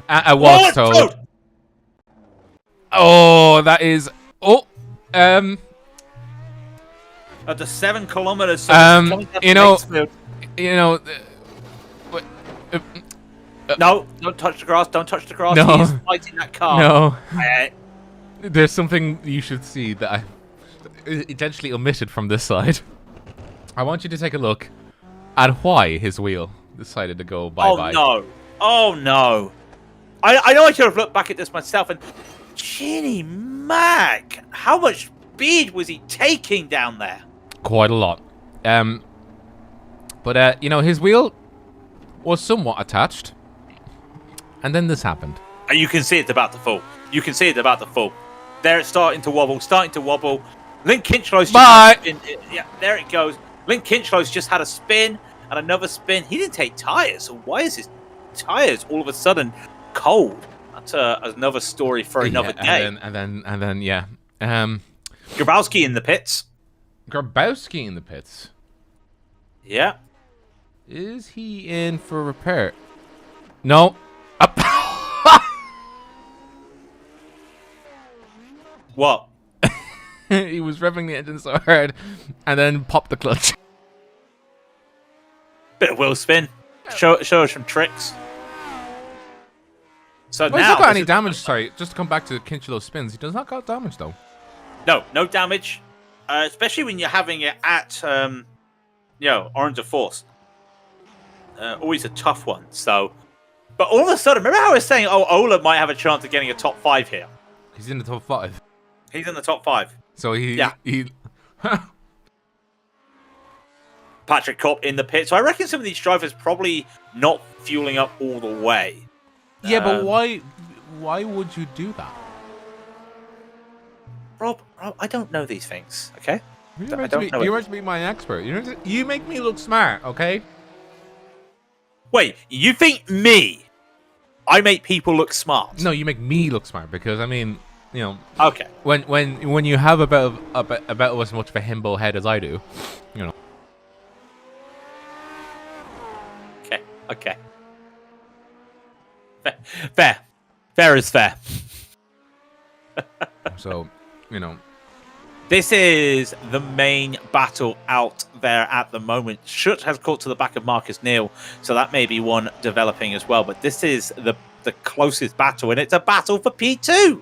at Waldstone. Oh, that is at the 7 kilometers. No, don't touch the grass. Don't touch the grass. No. He's fighting that car. No. There's something you should see that I intentionally omitted from this side. I want you to take a look at why his wheel decided to go bye-bye. Oh, no. I know I should have looked back at this myself, and Ginny Mac, how much speed was he taking down there? Quite a lot. But his wheel was somewhat attached, and then this happened. You can see it's about to fall. There it's starting to wobble. Lynn Kinchlow's Bye! Yeah, there it goes. Lynn Kinchlow's just had a spin, and another spin. He didn't take tires, so why is his tires all of a sudden cold? That's another story for another day. And then, yeah. Grabowski in the pits. Grabowski in the pits. Yeah. Is he in for repair? No. What? He was revving the engine so hard, and then popped the clutch. Bit of wheel spin. Show us some tricks. So Well, he's now not got any damage. Sorry, just to come back to Kinchelo's spins, he does not got damage though. no damage, especially when you're having it at Orange of Force. Always a tough one. So, but all of a sudden, remember how I was saying, Ola might have a chance of getting a top 5 here. He's in the top 5. He's in the top 5. So he Patrick Kopp in the pit. So I reckon some of these drivers probably not fueling up all the way. Yeah, but why would you do that? Rob, I don't know these things, okay? You're meant to be my expert. You make me look smart, okay? Wait, you think I make people look smart? No, you make me look smart because I mean, Okay. When you have about as much of a himbo head as I do, Okay. Fair is fair. So, This is the main battle out there at the moment. Schutt has caught to the back of Marcus Neal, so that may be one developing as well. But this is the closest battle, and it's a battle for P2.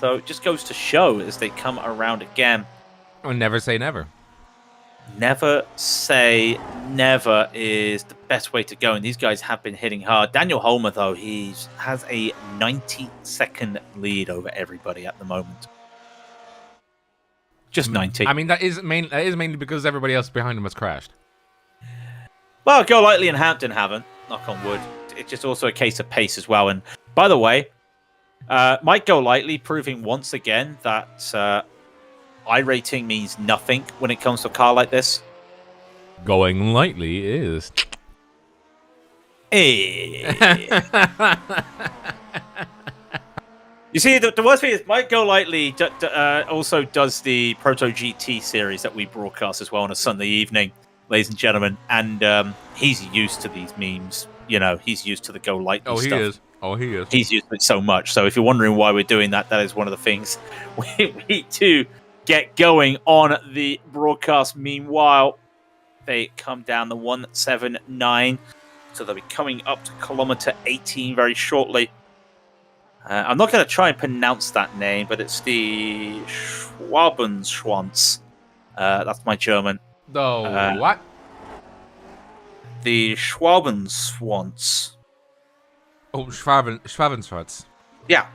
So it just goes to show as they come around again. never say never. Never say never is the best way to go, and these guys have been hitting hard. Daniel Holmer, though, he has a 90-second lead over everybody at the moment. Just 90. I mean, that is mainly because everybody else behind him has crashed. Well, Go Lightly and Hampton haven't, knock on wood. It's just also a case of pace as well. And by the way, Mike Go Lightly proving once again that iRating means nothing when it comes to a car like this. Going lightly is. Hey. You see, the worst thing is Mike Go Lightly also does the Proto GT series that we broadcast as well on a Sunday evening, ladies and gentlemen. And he's used to these memes. He's used to the Go Lightly stuff. He is. He's used to it so much. So if you're wondering why we're doing that, that is one of the things we do get going on the broadcast. Meanwhile, they come down the 179. So they'll be coming up to kilometer 18 very shortly. I'm not going to try and pronounce that name, but it's the Schwabenschwanz. That's my German. What? The Schwabenschwanz. Oh, Schwabenschwanz. Yeah.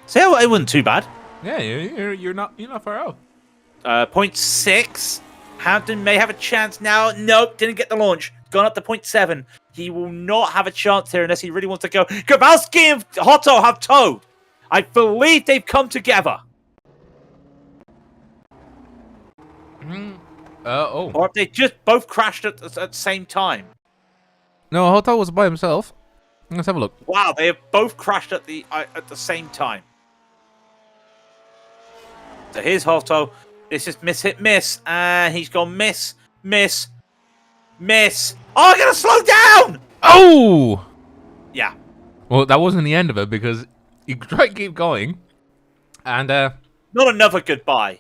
So it wasn't too bad. Yeah, you're not far out. 0.6. Hampton may have a chance now. Nope, didn't get the launch. Gone up to 0.7. He will not have a chance here unless he really wants to go. Grabowski and Hotto have towed. I believe they've come together. Or they just both crashed at the same time. No, Hotto was by himself. Let's have a look. Wow, they have both crashed at the same time. So here's Hotto. This is miss, hit, miss. And he's gone miss, miss, miss. Oh, I gotta slow down! Oh! Yeah. Well, that wasn't the end of it because you try to keep going. And, Not another goodbye.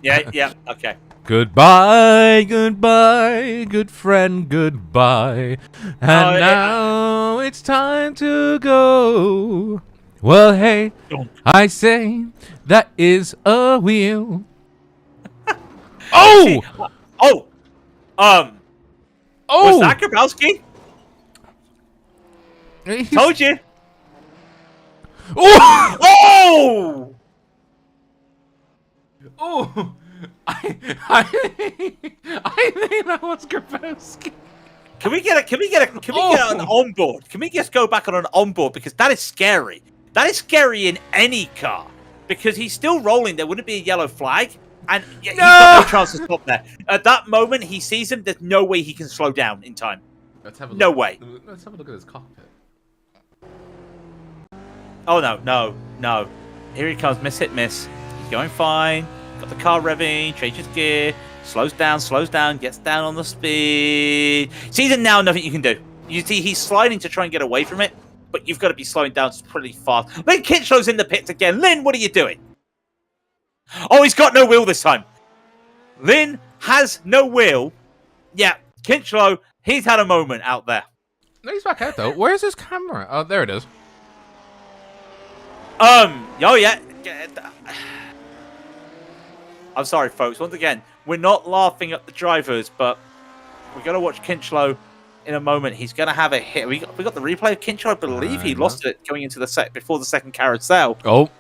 Yeah, okay. Goodbye, good friend, goodbye. And now it's time to go. Well, hey, I say that is a wheel. Oh! Was that Grabowski? Told you. Oh! Oh! I think that was Grabowski. Can we get an onboard? Can we just go back on an onboard because that is scary. That is scary in any car because he's still rolling. There wouldn't be a yellow flag. And he's got no chance to stop there. At that moment, he sees him. There's no way he can slow down in time. Let's have a no look. way. Let's have a look at his cockpit. Oh, no. Here he comes. Miss, hit, miss. He's going fine. Got the car revving. Changes gear. Slows down. Gets down on the speed. Sees it now. Nothing you can do. You see, he's sliding to try and get away from it. But you've got to be slowing down pretty fast. Lynn Kinchow's in the pits again. Lynn, what are you doing? Oh, he's got no wheel this time. Lynn has no wheel. Yeah, Kinchlow, he's had a moment out there. No, he's back out, though. Where's his camera? Oh, there it is. Oh, yeah. I'm sorry, folks. Once again, we're not laughing at the drivers, but we're going to watch Kinchlow in a moment. He's going to have a hit. We got the replay of Kinchlow. I believe he lost it going into the before the second carousel. Oh.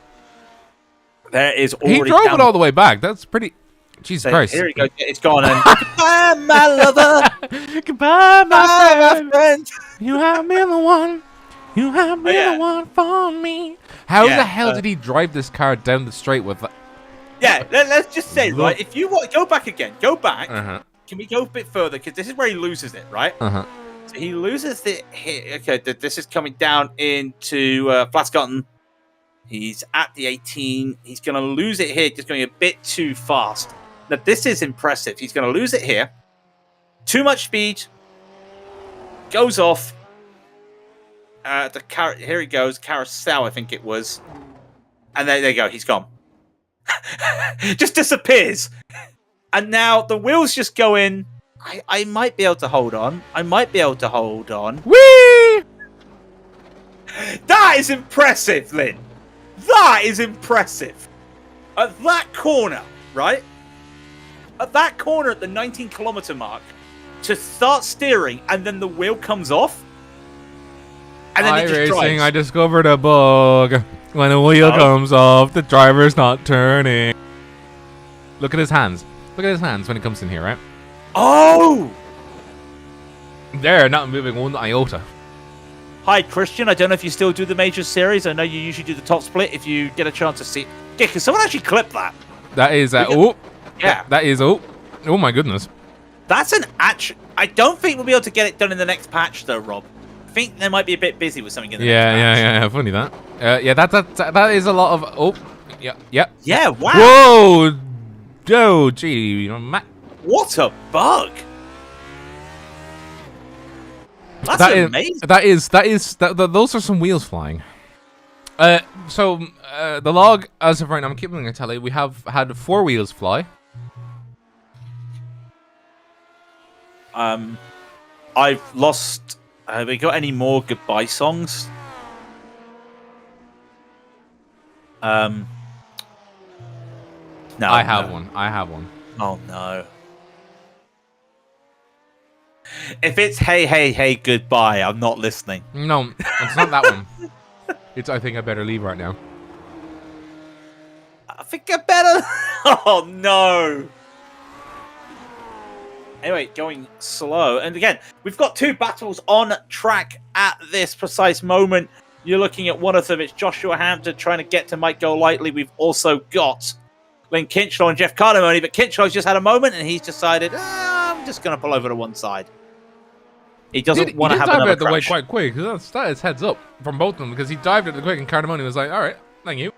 There is already. He drove it all the way back. That's pretty. Jesus Christ. Here he goes. It's gone. And goodbye, my lover. Goodbye, my friend. You have been the one. You have been the one for me. How the hell did he drive this car down the straight with that? Yeah, let's just say, right, if you want, go back again. Go back. Can we go a bit further? Because this is where he loses it, right? So he loses it here. Okay, this is coming down into Flascotton. He's at the 18. He's going to lose it here, just going a bit too fast. Now, this is impressive. He's going to lose it here. Too much speed. Goes off. Here he goes. Carousel, I think it was. And there you go. He's gone. Just disappears. And now the wheels just go in. I might be able to hold on. Whee! That is impressive, Lynn. That is impressive. At that corner, right? At that corner at the 19-kilometer mark, to start steering and then the wheel comes off. And then it just drives. I discovered a bug. When a wheel comes off, the driver's not turning. Look at his hands. Look at his hands when he comes in here, right? Oh! They're not moving one iota. Hi, Christian. I don't know if you still do the major series. I know you usually do the top split if you get a chance to see. Yeah, can someone actually clip that? That is that is oh my goodness. That's an I don't think we'll be able to get it done in the next patch though, Rob. I think they might be a bit busy with something in the next patch. Yeah, funny that. That is a lot of Yeah, wow. Whoa. Oh, gee, you know, Matt. What a bug. That's amazing. Those are some wheels flying. So the log, as of right now, I'm keeping a tally. We have had 4 wheels fly. I've lost. Have we got any more goodbye songs? No. I have one. Oh no. If it's hey goodbye, I'm not listening. No, it's not that one. It's I think I better leave right now. I think I better. Oh no. Anyway, going slow. And again, we've got 2 battles on track at this precise moment. You're looking at one of them. It's Joshua Hampton trying to get to Mike Golightly. We've also got Lynn Kinchlow and Jeff Cardamone. But Kinchlow's just had a moment and he's decided, I'm just going to pull over to one side. He doesn't want to have another the way crash. quite quick. That is heads up from both of them because he dived at the quick and Cardamone was like, all right, thank you.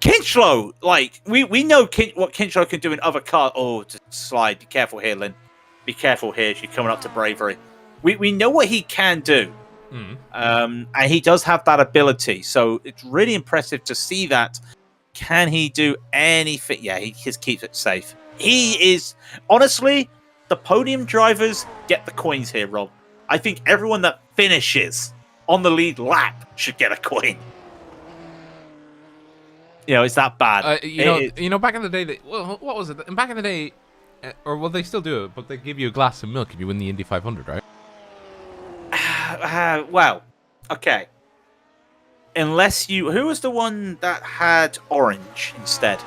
Kinchlow, like, we know what Kinchlow can do in other cars. Oh, just slide. Be careful here, Lynn. Be careful here. She's coming up to bravery. We know what he can do. And he does have that ability. So it's really impressive to see that. Can he do anything? Yeah, he just keeps it safe. He is, honestly, the podium drivers get the coins here, Rob. I think everyone that finishes on the lead lap should get a coin. You know, it's that bad. You know, back in the day, what was it? Back in the day, they still do it, but they give you a glass of milk if you win the Indy 500, right? Well, okay. Unless you... Who was the one that had orange instead?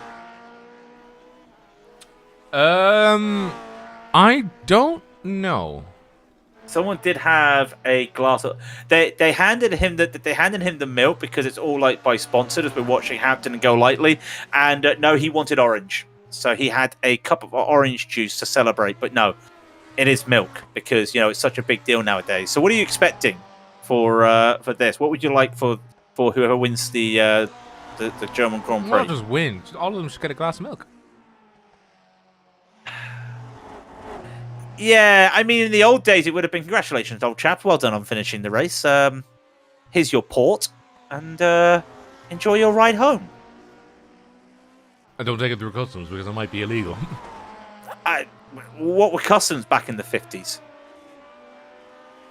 I don't know. Someone did have a glass of... They handed him the milk because it's all like by sponsored as we're watching Hampton and Golightly. And no, he wanted orange. So he had a cup of orange juice to celebrate, but no, it is milk because it's such a big deal nowadays. So what are you expecting for this? What would you like for whoever wins the German Grand Prix? Not just win. All of them should get a glass of milk. Yeah, I mean, in the old days, it would have been congratulations, old chap. Well done on finishing the race. Here's your port, and enjoy your ride home. I don't take it through customs because it might be illegal. What were customs back in the 50s?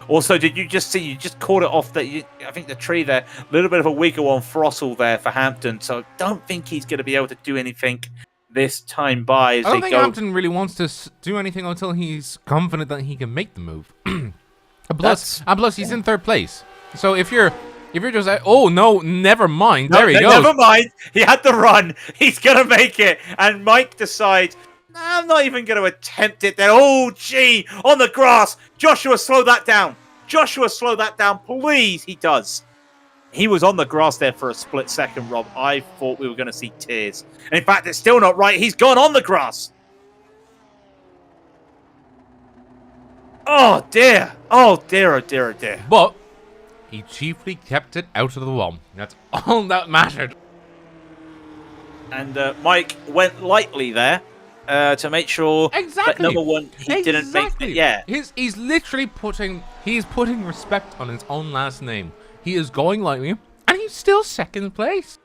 Also, did you just see? You just caught it off that. I think the tree there, a little bit of a wiggle on throttle there for Hampton. So I don't think he's going to be able to do anything this time by. I don't think Hampton really wants to do anything until he's confident that he can make the move. and plus, he's in third place. So if you're just like, oh no, never mind. There he goes. Never mind. He had the run. He's gonna make it. And Mike decides, I'm not even going to attempt it. Then, oh gee, on the grass. Joshua, slow that down. Joshua, slow that down, please. He does. He was on the grass there for a split second, Rob. I thought we were going to see tears. And in fact, it's still not right. He's gone on the grass. Oh dear. Oh dear, oh dear, oh dear. But he chiefly kept it out of the wall. That's all that mattered. And Mike went lightly there to make sure that number one, he didn't make it. Yeah. He's literally putting respect on his own last name. He is going lightly, and he's still second place.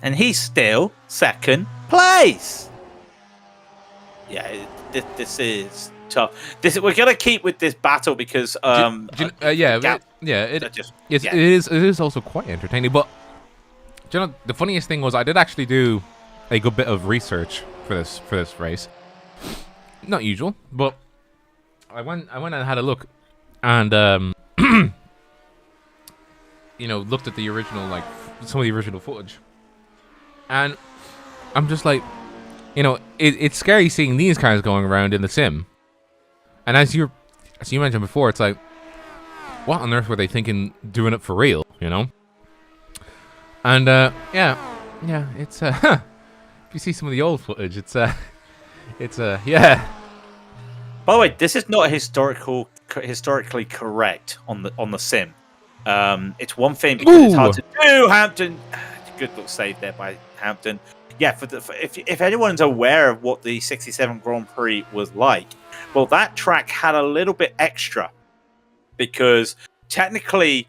And he's still second place. Yeah, this is tough. We're gonna keep with this battle because it is also quite entertaining. But the funniest thing was I did actually do a good bit of research for this race. Not usual, but I went and had a look, and looked at the original, like some of the original footage, and I'm just like, it's scary seeing these cars going around in the sim. And as you mentioned before, it's like, what on earth were they thinking doing it for real, And it's if you see some of the old footage, it's yeah. By the way, this is not historically correct on the sim. It's one thing because it's hard to do. Hampton, good little save there by Hampton. Yeah, if anyone's aware of what the '67 Grand Prix was like, well, that track had a little bit extra because technically,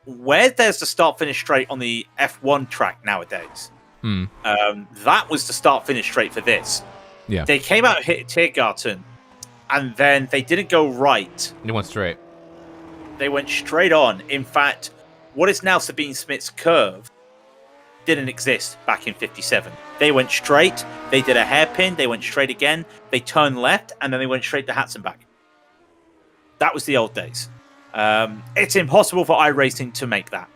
where there's the start-finish straight on the F1 track nowadays, that was the start-finish straight for this. Yeah, they came out hit Tiergarten, and then they didn't go right. They went straight. They went straight on. In fact, what is now Sabine Smith's curve didn't exist back in 57. They went straight, they did a hairpin, they went straight again, they turned left, and then they went straight to Hatzenbach. That was the old days. It's impossible for iRacing to make that.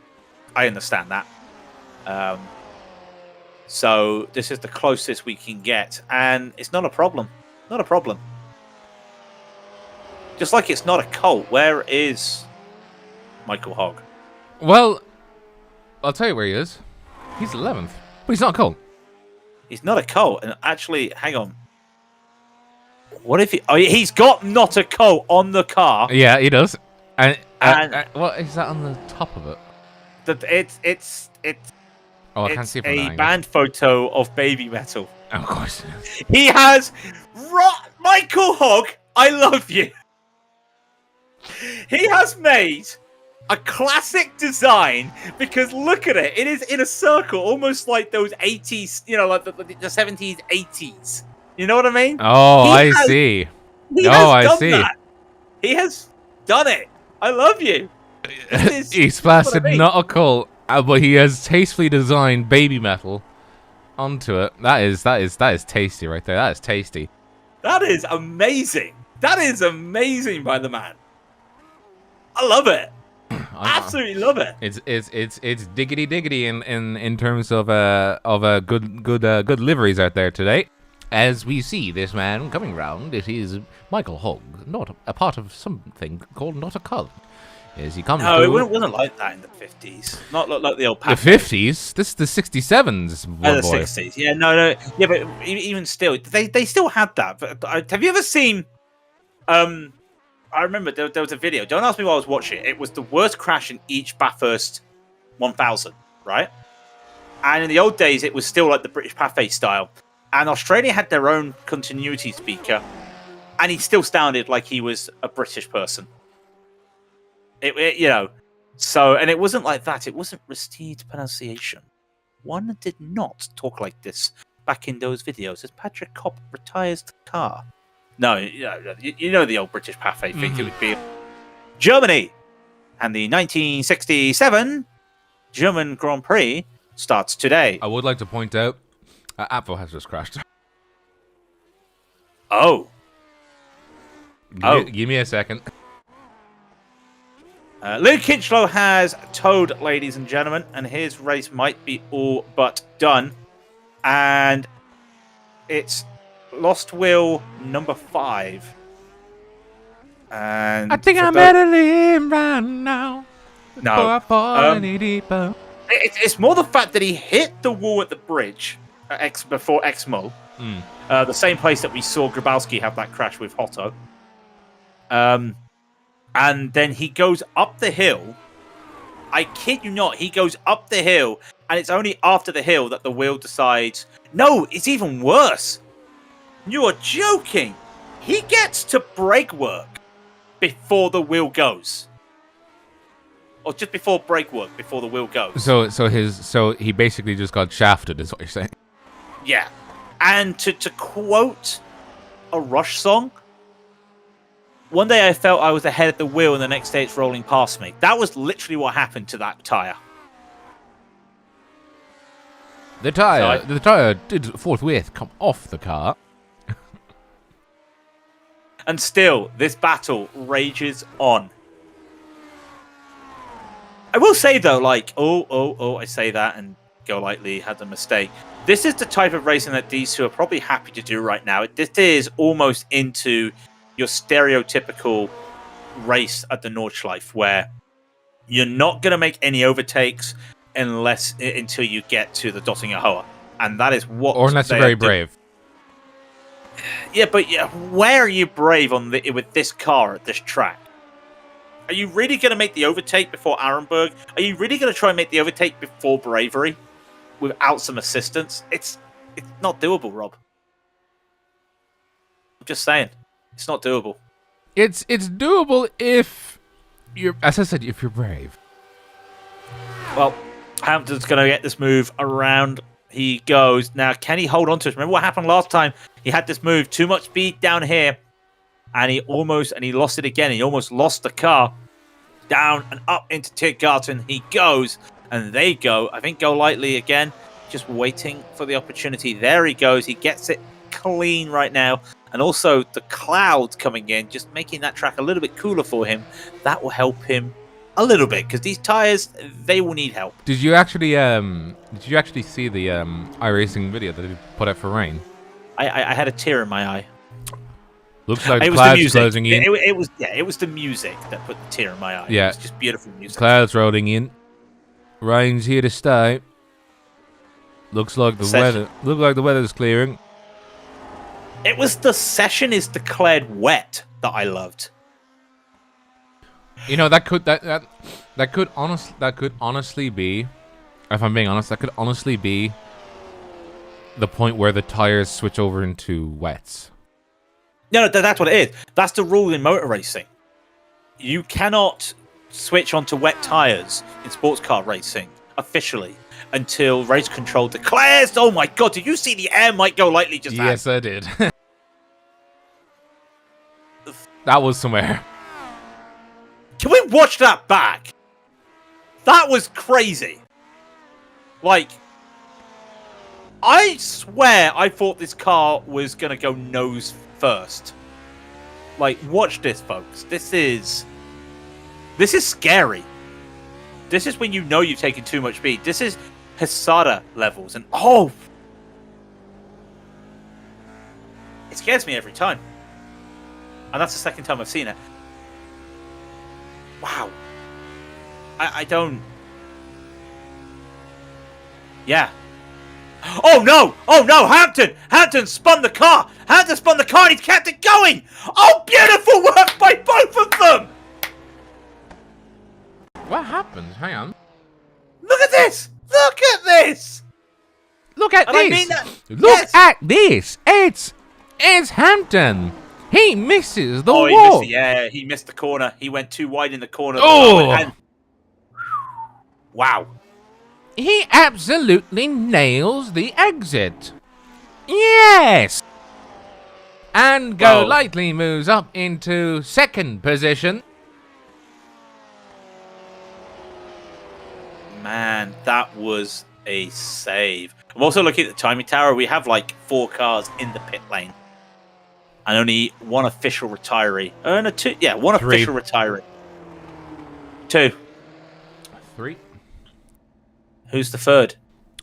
I understand that. So this is the closest we can get, and it's not a problem. Not a problem. Just like it's not a cult. Where is Michael Hogg? Well, I'll tell you where he is. He's 11th, but he's not a cult. He's not a cult. And actually, hang on. What if he's got not a cult on the car? Yeah, he does. And what is that on the top of it? It's I can't see it from that a angle. band photo of Baby Metal. Oh, of course. He has Michael Hogg. I love you. He has made a classic design because look at it. It is in a circle, almost like those 80s, like the 70s, 80s. You know what I mean? Oh, I see. That. He has done it. I love you. He's blasted not a cult, but he has tastefully designed Baby Metal onto it. That is tasty right there. That is tasty. That is amazing. That is amazing by the man. I love it. Absolutely love it. It's diggity in terms of good liveries out there today. As we see this man coming round, it is Michael Hogg, not a part of something called Not a Cult. As he comes No, through. it wasn't like that in the 50s. Not like the old The 50s? This is the 67s, the 60s. Yeah, no. Yeah, but even still, they still had that. But have you ever seen... I remember there was a video. Don't ask me what I was watching. It was the worst crash in each Bathurst 1000, right? And in the old days, it was still like the British Pathé style. And Australia had their own continuity speaker, and he still sounded like he was a British person. So, and it wasn't like that. It wasn't restored pronunciation. One did not talk like this back in those videos as Patrick Copp retires the car. No, you know the old British Pathé thing. It would be Germany, and the 1967 German Grand Prix starts today. I would like to point out, Apple has just crashed. Oh. Give me a second. Luke Kinchlow has towed, ladies and gentlemen, and his race might be all but done. And it's Lost Wheel number 5. And I think I'm meddling right now. No. It's more the fact that he hit the wall at the bridge before Exmo. The same place that we saw Grabowski have that crash with Hotto. And then he goes up the hill. I kid you not, he goes up the hill, and it's only after the hill that the wheel decides, no, it's even worse. You are joking. He gets to brake work before the wheel goes. Or just before brake work, before the wheel goes. So he basically just got shafted, is what you're saying. Yeah. And to quote a Rush song, one day I felt I was ahead of the wheel and the next day it's rolling past me. That was literally what happened to that tyre. The tyre did forthwith come off the car. And still, this battle rages on. I will say, though, like, I say that and Go Lightly had a mistake. This is the type of racing that these two are probably happy to do right now. This is almost into your stereotypical race at the Nordschleife, where you're not going to make any overtakes until you get to the Dottinger Hoa. And that is what... Or unless you're very brave. Yeah, but where are you brave with this car at this track? Are you really going to make the overtake before Arenberg? Are you really going to try and make the overtake before Bravery without some assistance? It's not doable, Rob. I'm just saying. It's not doable. It's doable if you're, as I said, if you're brave. Well, Hampton's going to get this move around. He goes. Now, can he hold on to it? Remember what happened last time? He had this move, too much speed down here, and he lost it again. He almost lost the car. Down and up into Tiergarten he goes, and they go. I think Go Lightly again, just waiting for the opportunity. There he goes. He gets it clean right now. And also the clouds coming in, just making that track a little bit cooler for him. That will help him a little bit, because these tires, they will need help. Did you actually see the iRacing video that they put out for rain? I had a tear in my eye. Looks like the clouds closing in. It was the music that put the tear in my eye. Yeah. It was just beautiful music. Clouds rolling in. Rain's here to stay. Looks like the weather's clearing. It was the session is declared wet that I loved. You know, that could honestly be, if I'm being honest, that could honestly be the point where the tires switch over into wets. No, that's what it is. That's the rule in motor racing. You cannot switch onto wet tires in sports car racing officially until race control declares. Oh my god! Did you see the air Mike Go Lightly just had? Yes, I did. That was some air. Can we watch that back? That was crazy. Like, I swear I thought this car was going to go nose first. Like, watch this, folks. This is scary. This is when you know you've taken too much speed. This is Hesada levels. And, oh! It scares me every time. And that's the second time I've seen it. Wow. I don't. Yeah. Oh no! Oh no! Hampton spun the car. Hampton spun the car. And he's kept it going. Oh, beautiful work by both of them. What happened? Hang on. Look at this. Look at this. Look at And this. I mean that. Look at this. It's Hampton. He misses the Oh, wall. He missed the corner. He went too wide in the corner. Oh. And, wow. He absolutely nails the exit. Yes. And Golightly moves up into second position. Man, that was a save. I'm also looking at the timing tower. We have like 4 cars in the pit lane. And only one official retiree. No, 2. Yeah, one 3. official retiree. 2. 3. Who's the 3rd?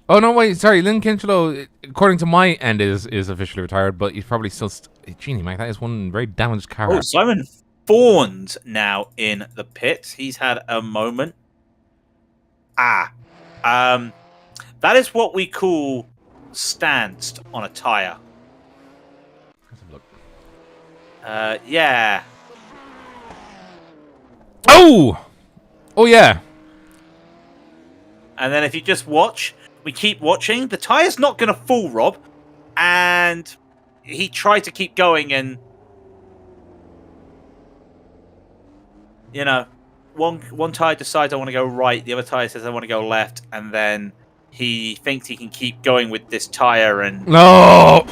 Oh no, wait, sorry. Lynn Kinchlow, according to my end, is officially retired, but he's probably still. Genie, Mike, that is one very damaged car. Oh, Simon Fawn's now in the pits. He's had a moment. That is what we call stanced on a tire. Let's have a look. Yeah. Oh! Oh, yeah. And then if you just watch, we keep watching. The tire's not going to fall, Rob. And he tried to keep going and... You know, one tire decides I want to go right. The other tire says I want to go left. And then he thinks he can keep going with this tire. And No!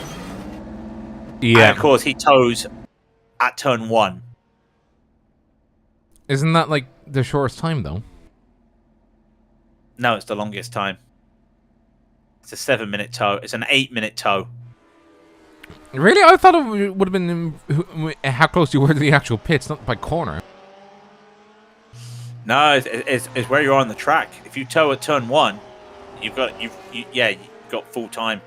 Yeah. And of course, he toes at turn 1. Isn't that like the shortest time, though? No, it's the longest time. It's a 7-minute tow. It's an 8-minute tow. Really? I thought it would have been how close you were to the actual pits, not by corner. No, it's where you are on the track. If you tow at turn 1, you've got full time.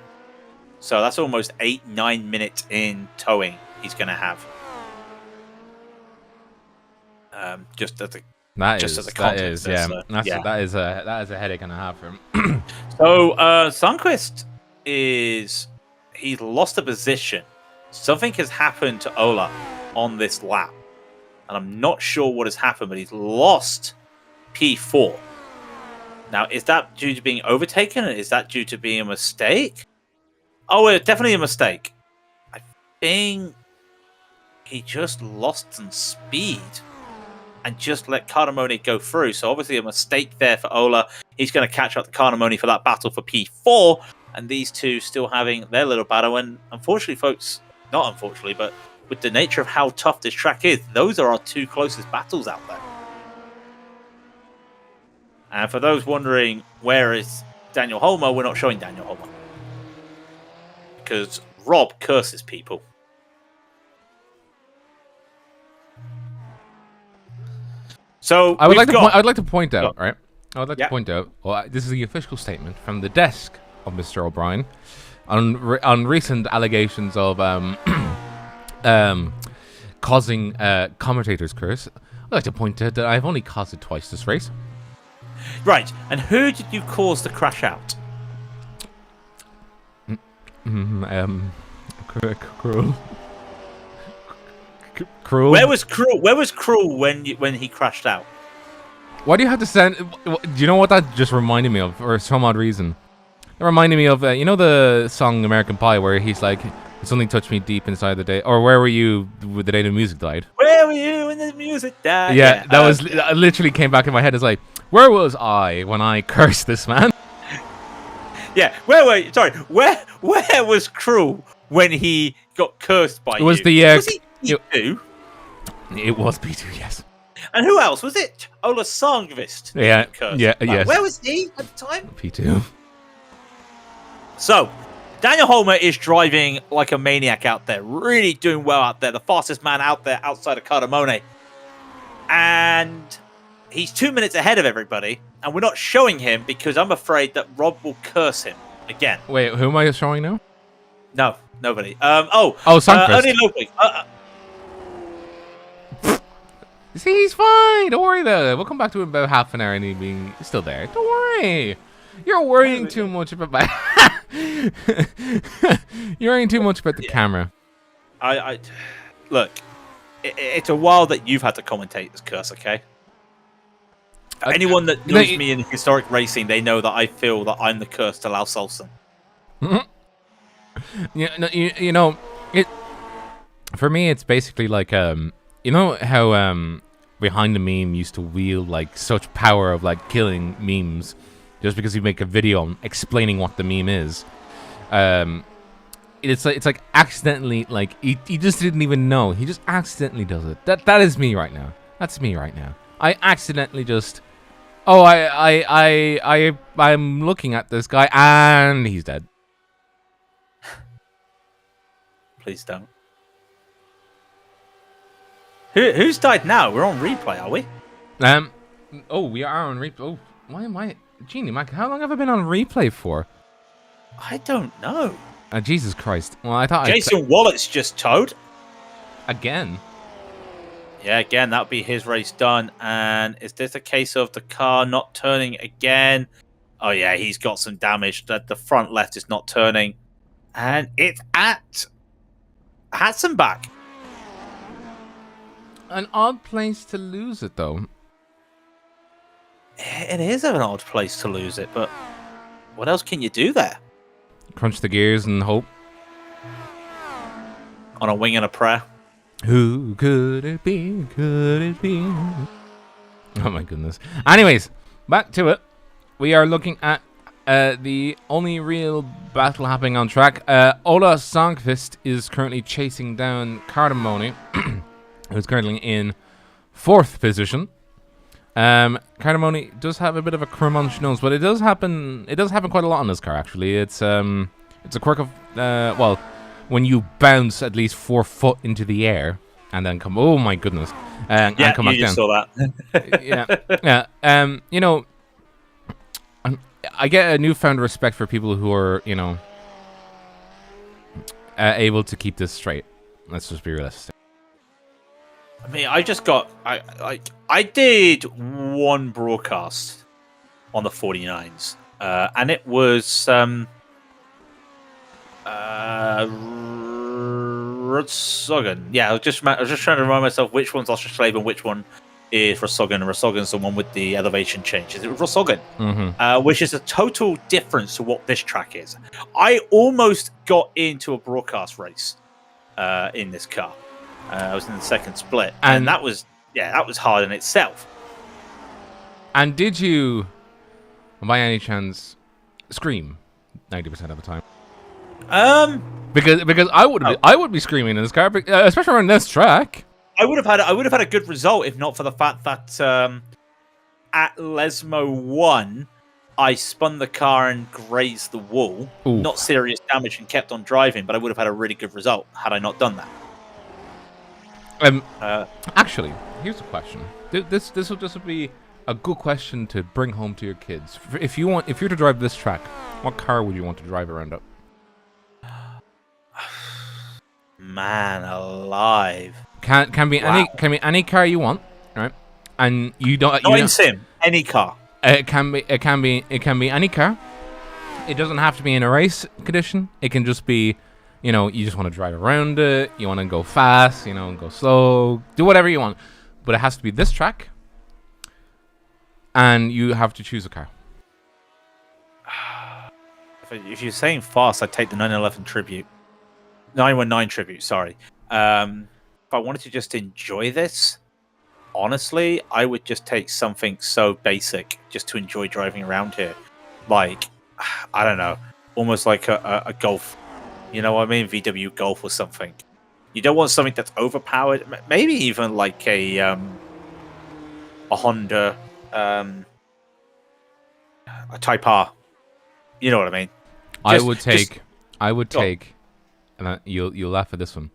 So that's almost 8-9 minutes in towing he's going to have. Just as a That is a headache and a half for him. So Sundqvist he's lost a position. Something has happened to Ola on this lap, and I'm not sure what has happened, but he's lost P4. Now, is that due to being overtaken, or is that due to being a mistake? Oh, it's definitely a mistake. I think he just lost some speed and just let Cardamone go through. So obviously a mistake there for Ola. He's going to catch up to Cardamone for that battle for P4. And these two still having their little battle. And unfortunately, folks, not unfortunately, but with the nature of how tough this track is, those are our 2 closest battles out there. And for those wondering, where is Daniel Holmer? We're not showing Daniel Holmer. Because Rob curses people. So I'd like to point out, right? I would like Yeah. to point out. Well, this is the official statement from the desk of Mr. O'Brien on recent allegations of causing commentators curse. I'd like to point out that I've only caused it twice this race. Right, and who did you cause the crash out? Cruel. Cruel. Where was Cruel when he crashed out? Why do you have to send? Do you know what that just reminded me of, for some odd reason? It reminded me of you know the song American Pie, where he's like, "Something touched me deep inside the day," or "Where were you with the day the music died?" Where were you when the music died? Yeah, that was literally came back in my head. It's like, where was I when I cursed this man? Yeah, where were you? Sorry, where was Cruel when he got cursed by It was you? the Was he P2? It was P2, yes. And who else? Was it Ola Sundqvist? Yeah, Cursed yeah, by? yes. Where was he at the time? P2. So, Daniel Holmer is driving like a maniac out there, really doing well out there, the fastest man out there outside of Cardamone. And he's 2 minutes ahead of everybody, and we're not showing him because I'm afraid that Rob will curse him again. Wait, who am I showing now? No, nobody. Sundqvist. Only Ludwig. See, he's fine. Don't worry about it. We'll come back to him about half an hour and he'll be still there. Don't worry. You're worrying too much about my... You're worrying too much about the camera. I look, it's a while that you've had to commentate this curse, okay? Anyone that knows me in historic racing, they know that I feel that I'm the curse to Laus Olsen. You know, it... For me, it's basically like, you know how Behind the Meme used to wield like such power of like killing memes just because you make a video explaining what the meme is. It's like accidentally, like he just didn't even know. He just accidentally does it. That is me right now. That's me right now. I accidentally just, I'm looking at this guy and he's dead. Please don't. Who's died now? We're on replay, are we? Oh, we are on replay. Oh, why am I... Genie Mac, how long have I been on replay for? I don't know. Jesus Christ. Well, I thought... Jason Wallet's just towed. Again? Yeah, again, that'll be his race done. And is this a case of the car not turning again? Oh, yeah, he's got some damage. The front left is not turning. And it's at Hatzenbach. An odd place to lose it, though. It is an odd place to lose it, but what else can you do there? Crunch the gears and hope. On a wing and a prayer. Who could it be? Could it be? Oh my goodness. Anyways, back to it. We are looking at the only real battle happening on track. Ola Songqvist is currently chasing down Cardamone, who's currently in 4th position. Cardamone does have a bit of a crumb nose, but it does happen quite a lot on this car, actually. It's a quirk of, well, when you bounce at least 4 foot into the air and then come, oh my goodness, and come back down. Saw that. Yeah. You know, I get a newfound respect for people who are, you know, able to keep this straight. Let's just be realistic. I mean, I did one broadcast on the 49s, and it was Rossoggen. Yeah, I was just trying to remind myself which one's Osterschlave and which one is Rossoggen. And Rossoggen's the one with the elevation changes. It was Rossoggen, which is a total difference to what this track is. I almost got into a broadcast race in this car. I was in the second split, and that was hard in itself. And did you, by any chance, scream 90% of the time? Because I would be screaming in this car, especially on this track. I would have had a good result if not for the fact that at Lesmo 1, I spun the car and grazed the wall. Ooh. Not serious damage and kept on driving, but I would have had a really good result had I not done that. Actually, here's a question. This will be a good question to bring home to your kids. If you're to drive this track, what car would you want to drive around up? Man alive! Can be any car you want, right? And you don't. Not in sim. Any car. It can be any car. It doesn't have to be in a race condition. It can just be, you know, you just want to drive around it. You want to go fast, you know, go slow, do whatever you want. But it has to be this track, and you have to choose a car. If you're saying fast, I'd take the 911 Tribute. 919 Tribute, sorry. If I wanted to just enjoy this, honestly, I would just take something so basic just to enjoy driving around here. Like, I don't know, almost like a Golf. You know what I mean? VW Golf or something. You don't want something that's overpowered. Maybe even like a Honda, a Type R. You know what I mean? I would take, and you'll laugh at this one.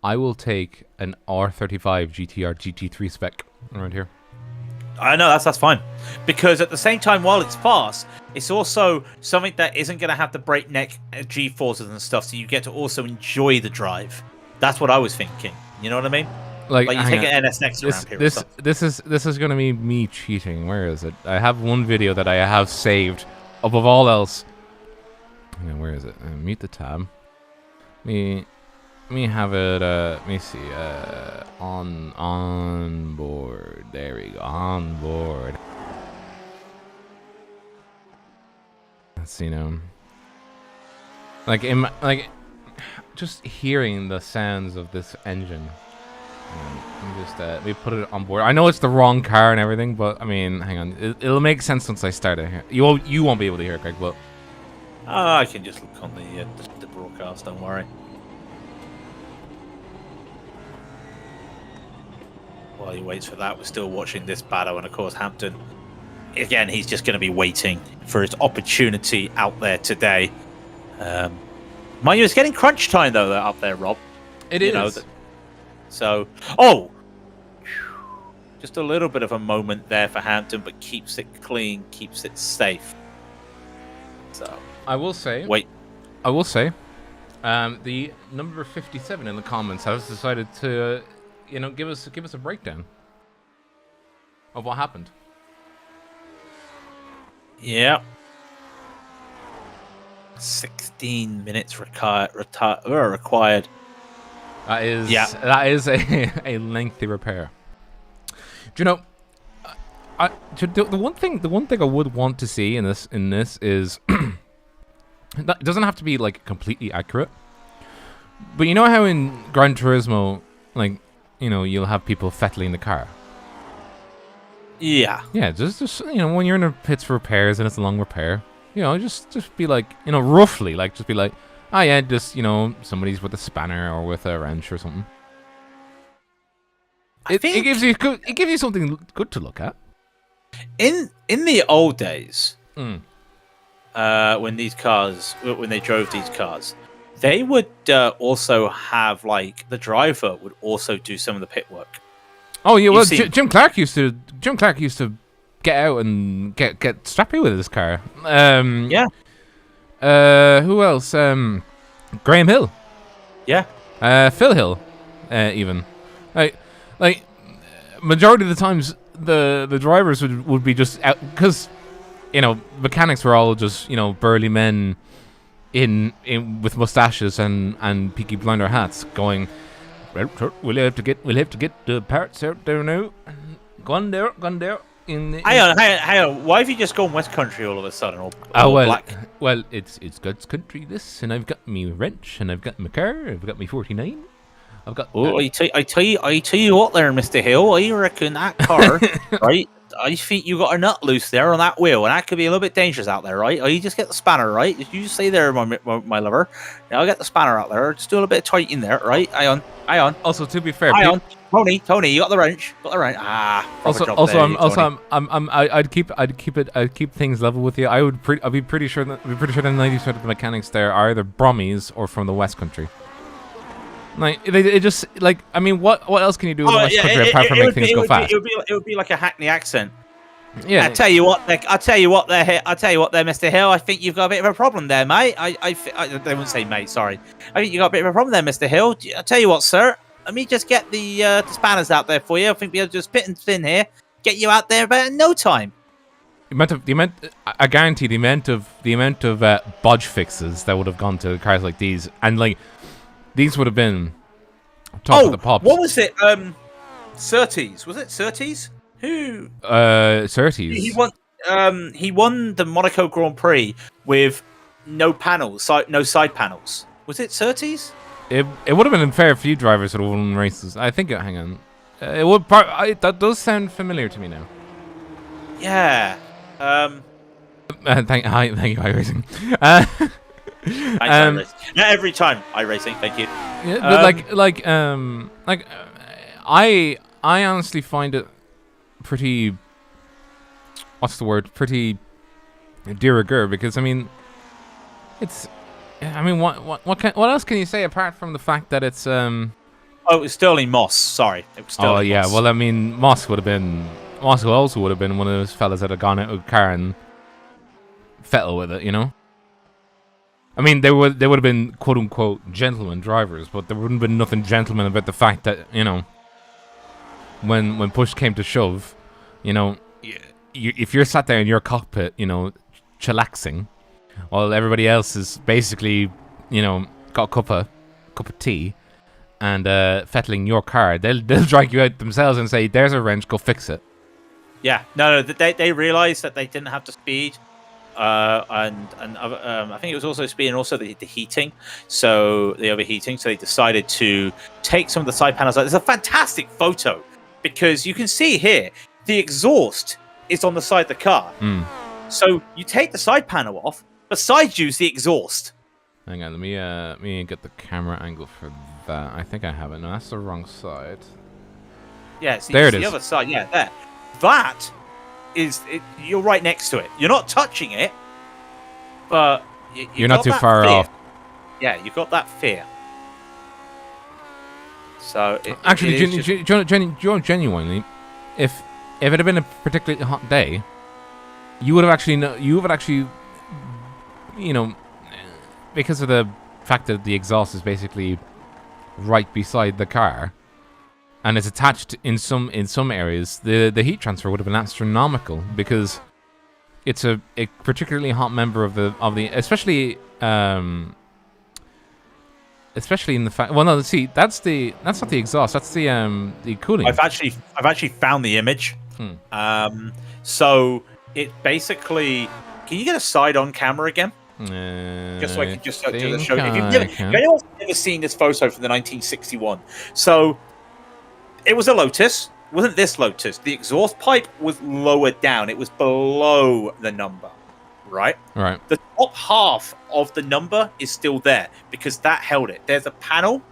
I will take an R35 GTR GT3 spec around here. I know that's fine, because at the same time, while it's fast, it's also something that isn't going to have the breakneck G-forces and stuff, so you get to also enjoy the drive. That's what I was thinking. You know what I mean? Like you take an NSX around here. This is gonna be me cheating. Where is it? I have one video that I have saved above all else. Where is it? Mute the tab. Me have it. Let me see. On board. There we go. On board. Let's see now. Just hearing the sounds of this engine. We put it on board. I know it's the wrong car and everything, but I mean, hang on. It'll make sense once I start it here. You won't be able to hear it, Greg, but I can just look on the broadcast. Don't worry. While he waits for that, we're still watching this battle, and of course, Hampton. Again, he's just going to be waiting for his opportunity out there today. Mind you, it's getting crunch time though up there, Rob. It is. So, just a little bit of a moment there for Hampton, but keeps it clean, keeps it safe. So I will say, the number 57 in the comments has decided to, give us a breakdown of what happened. Yeah. 16 minutes required. That is a lengthy repair. Do you know? The one thing I would want to see in this is it doesn't have to be like completely accurate, but you know how in Gran Turismo, you'll have people fettling the car. Yeah. Yeah, just when you're in the pits for repairs and it's a long repair, just be like, roughly, just be like, oh yeah, just somebody's with a spanner or with a wrench or something. It gives you something good to look at. In the old days, when they drove these cars, they would also have the driver would also do some of the pit work. Oh yeah, well Jim Clark used to get out and get strappy with his car. Yeah. Who else? Graham Hill. Yeah. Phil Hill, even. Like majority of the times, the drivers would be just out because, mechanics were all just burly men in with mustaches and Peaky Blinder hats going. We'll have to get the parts out there now. Gone there. Hang on. Why have you just gone West Country all of a sudden? Black? Well, it's God's country, this, and I've got me wrench, and I've got my car, I've got me 49. I've got. I tell you what, there, Mr. Hill. I reckon that car, right? I think you got a nut loose there on that wheel, and that could be a little bit dangerous out there, right? You just get the spanner, right? You just stay there, my lover. Now I'll get the spanner out there. Just do a little bit of tight in there, right? Aye on. Also, to be fair, Tony, you got the wrench. I'd keep things level with you. I'd be pretty sure that 90% of the mechanics there are either Brummies or from the West Country. What else can you do in the West Country apart from make things go fast? It would be like a Hackney accent. Yeah. I tell you what, there, Mr. Hill. I think you've got a bit of a problem there, mate. They wouldn't say mate. Sorry. I think you got a bit of a problem there, Mr. Hill. I tell you what, sir. Let me just get the spanners out there for you. I think we'll just pit and spin here, get you out there about in no time. I guarantee the amount of bodge fixes that would have gone to cars like these, and these would have been top of the pops. What was it? Surtees. Was it Surtees? Who? Surtees. He won the Monaco Grand Prix with no side panels. Was it Surtees? It would have been a fair few drivers that would have won races. I think. Hang on. That does sound familiar to me now. Yeah. Thank you, iRacing. Not every time iRacing. Thank you. Yeah, but I honestly find it pretty. What's the word? Pretty de rigueur, because it's. What else can you say apart from the fact that it's Oh, it was Sterling Moss. Sorry, it was Sterling Moss. Well, Moss also would have been one of those fellas that had gone out of a car and fettle with it, they would have been quote unquote gentleman drivers, but there wouldn't have been nothing gentleman about the fact that when push came to shove, you know, if you're sat there in your cockpit, you know, chillaxing, while everybody else is basically, you know, got a cup of tea, and fettling your car, they'll drag you out themselves and say, "There's a wrench, go fix it." Yeah, no, they realised that they didn't have the speed, and I think it was also speed and also the heating, so the overheating. So they decided to take some of the side panels out. There's a fantastic photo because you can see here the exhaust is on the side of the car. So you take the side panel off, beside you is the exhaust. Hang on, let me get the camera angle for that. I think I have it. No, that's the wrong side. Yeah, so there it is. The other side, yeah, there. That is it. You're right next to it. You're not touching it, but you're not too far off. Yeah, you've got that fear. So actually, genuinely, if it had been a particularly hot day, you would have actually, you know, because of the fact that the exhaust is basically right beside the car, and it's attached in some areas, the heat transfer would have been astronomical because it's a particularly hot member of the especially in the fact. Well, no, see, that's not the exhaust. That's the cooling. I've actually found the image. So it basically. Can you get a side on camera again? Just so I can just do the show. If anyone's never seen this photo from the 1961, so it was a Lotus. It wasn't this Lotus. The exhaust pipe was lower down. It was below the number, right? Right. The top half of the number is still there because that held it. There's a panel,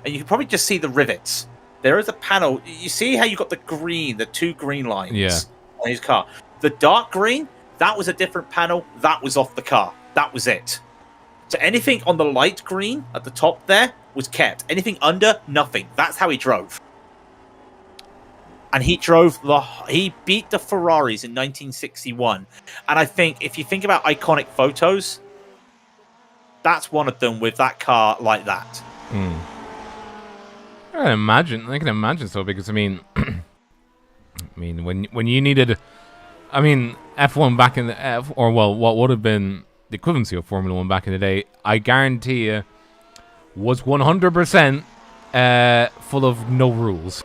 and you can probably just see the rivets. There is a panel. You see how you got the two green lines on his car. The dark green, that was a different panel. That was off the car. That was it. So anything on the light green at the top there was kept. Anything under, nothing. That's how he drove. And he beat the Ferraris in 1961. And I think if you think about iconic photos, that's one of them with that car like that. I can imagine so, because I mean when you needed, F1 back in the what would have been the equivalency of Formula 1 back in the day, I guarantee you, was 100% full of no rules.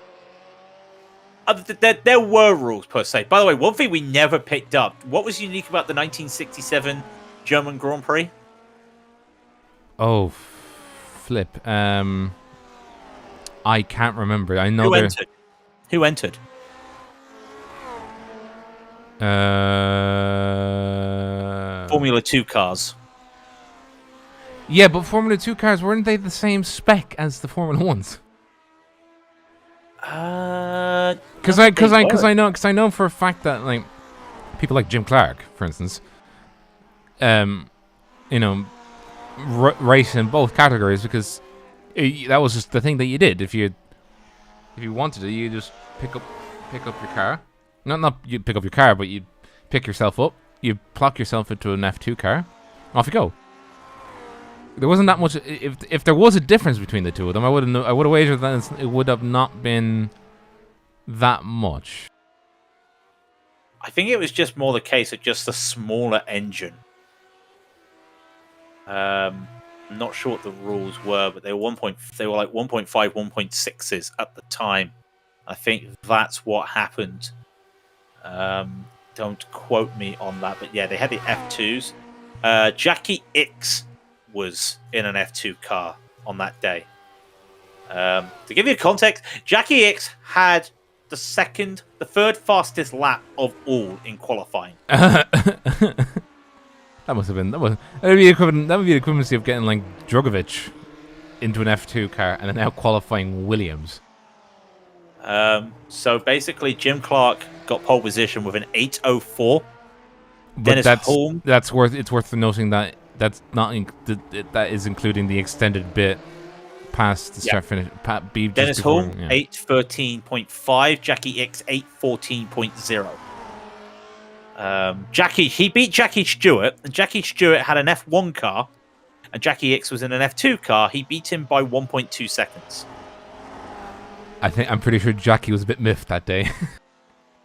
There were rules per se. By the way, one thing we never picked up: what was unique about the 1967 German Grand Prix? Oh, flip. I can't remember. I know Who entered? Formula 2 cars. Yeah, but Formula 2 cars, weren't they the same spec as the Formula 1s? Because I know for a fact that, like, people like Jim Clark, for instance, race in both categories because that was just the thing that you did. If you wanted to, you just pick up your car. Not you pick up your car, but you pick yourself up. You plug yourself into an F2 car. Off you go. There wasn't that much. If there was a difference between the two of them, I would have wagered that it would have not been that much. I think it was just more the case of just a smaller engine. I'm not sure what the rules were, but they were like 1.5, 1.6s at the time. I think that's what happened. Don't quote me on that, but yeah, they had the F2s. Jackie X was in an F2 car on that day. To give you context, Jackie X had the third fastest lap of all in qualifying. That would be the equivalency of getting like Drogovic into an F2 car and then out qualifying Williams. So basically, Jim Clark got pole position with an 8:04. But it's worth noting that that's not that is including the extended bit past the start finish. Dennis Hulme 8:13.5. Jackie X 8:14.0. He beat Jackie Stewart, and Jackie Stewart had an F1 car, and Jackie X was in an F2 car. He beat him by 1.2 seconds. I'm pretty sure Jackie was a bit miffed that day.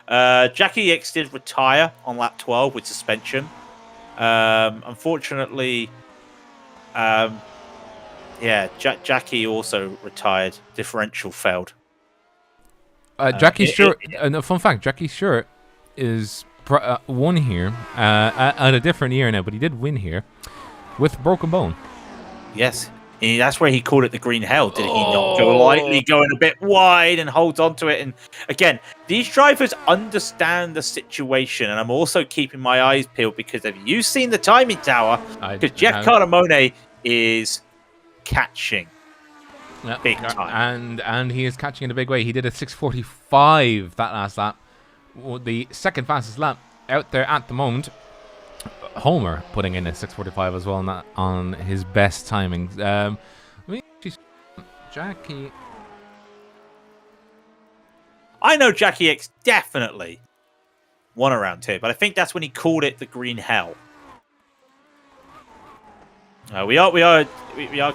Jackie X did retire on lap 12 with suspension. Unfortunately, Jackie also retired. Differential failed. Jackie Stewart. Fun fact: Jackie Stewart is won here at a different year now, but he did win here with broken bone. Yes, that's where he called it the green hell. Did he not go lightly, going a bit wide and holds onto it? And again, these drivers understand the situation, and I'm also keeping my eyes peeled because have you seen the timing tower? Because Jeff Cardamone is catching big time, and he is catching in a big way. He did a 6:45 that last lap, the second fastest lap out there at the moment. Homer putting in a 6:45 as well on his best timings. Jackie. I know Jackie X definitely won around here, but I think that's when he called it the green hell. We are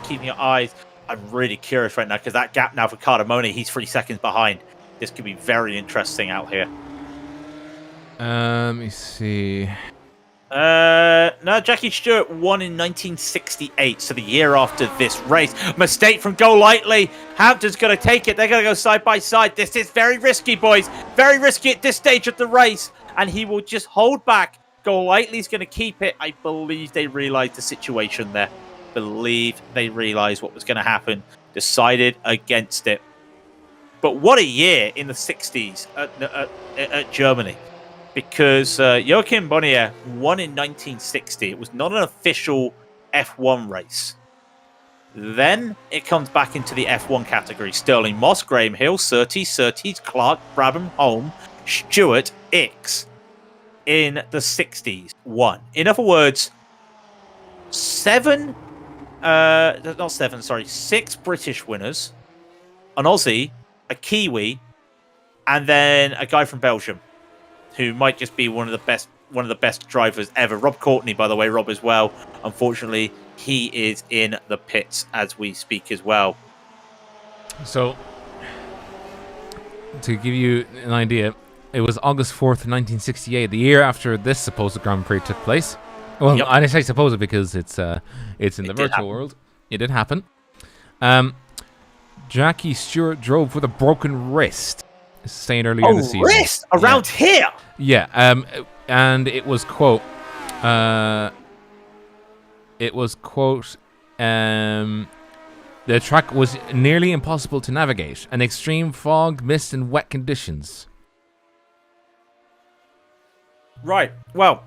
keeping our eyes. I'm really curious right now because that gap now for Cardamone, he's 3 seconds behind. This could be very interesting out here. Let me see. No, Jackie Stewart won in 1968, so the year after this race. Mistake from Go Lightly. Hampton's going to take it. They're going to go side by side. This is very risky, boys. Very risky at this stage of the race. And he will just hold back. Go Lightly's going to keep it. I believe they realized the situation there. Believe they realized what was going to happen. Decided against it. But what a year in the 60s at Germany. Because Joachim Bonnier won in 1960. It was not an official F1 race. Then it comes back into the F1 category. Sterling Moss, Graham Hill, Surtees, Clark, Brabham, Holm, Stewart, X in the 60s won. In other words, 6 British winners, an Aussie, a Kiwi, and then a guy from Belgium, who might just be one of the best drivers ever. Rob Courtney, by the way, Rob as well. Unfortunately, he is in the pits as we speak as well. So, to give you an idea, it was August 4th, 1968, the year after this supposed Grand Prix took place. Well, yep. I say supposed because it's in the virtual world. It did happen. Jackie Stewart drove with a broken wrist. Saying earlier in the season. Wrist around here. Yeah. And it was quote. The track was nearly impossible to navigate. An extreme fog, mist, and wet conditions. Right. Well,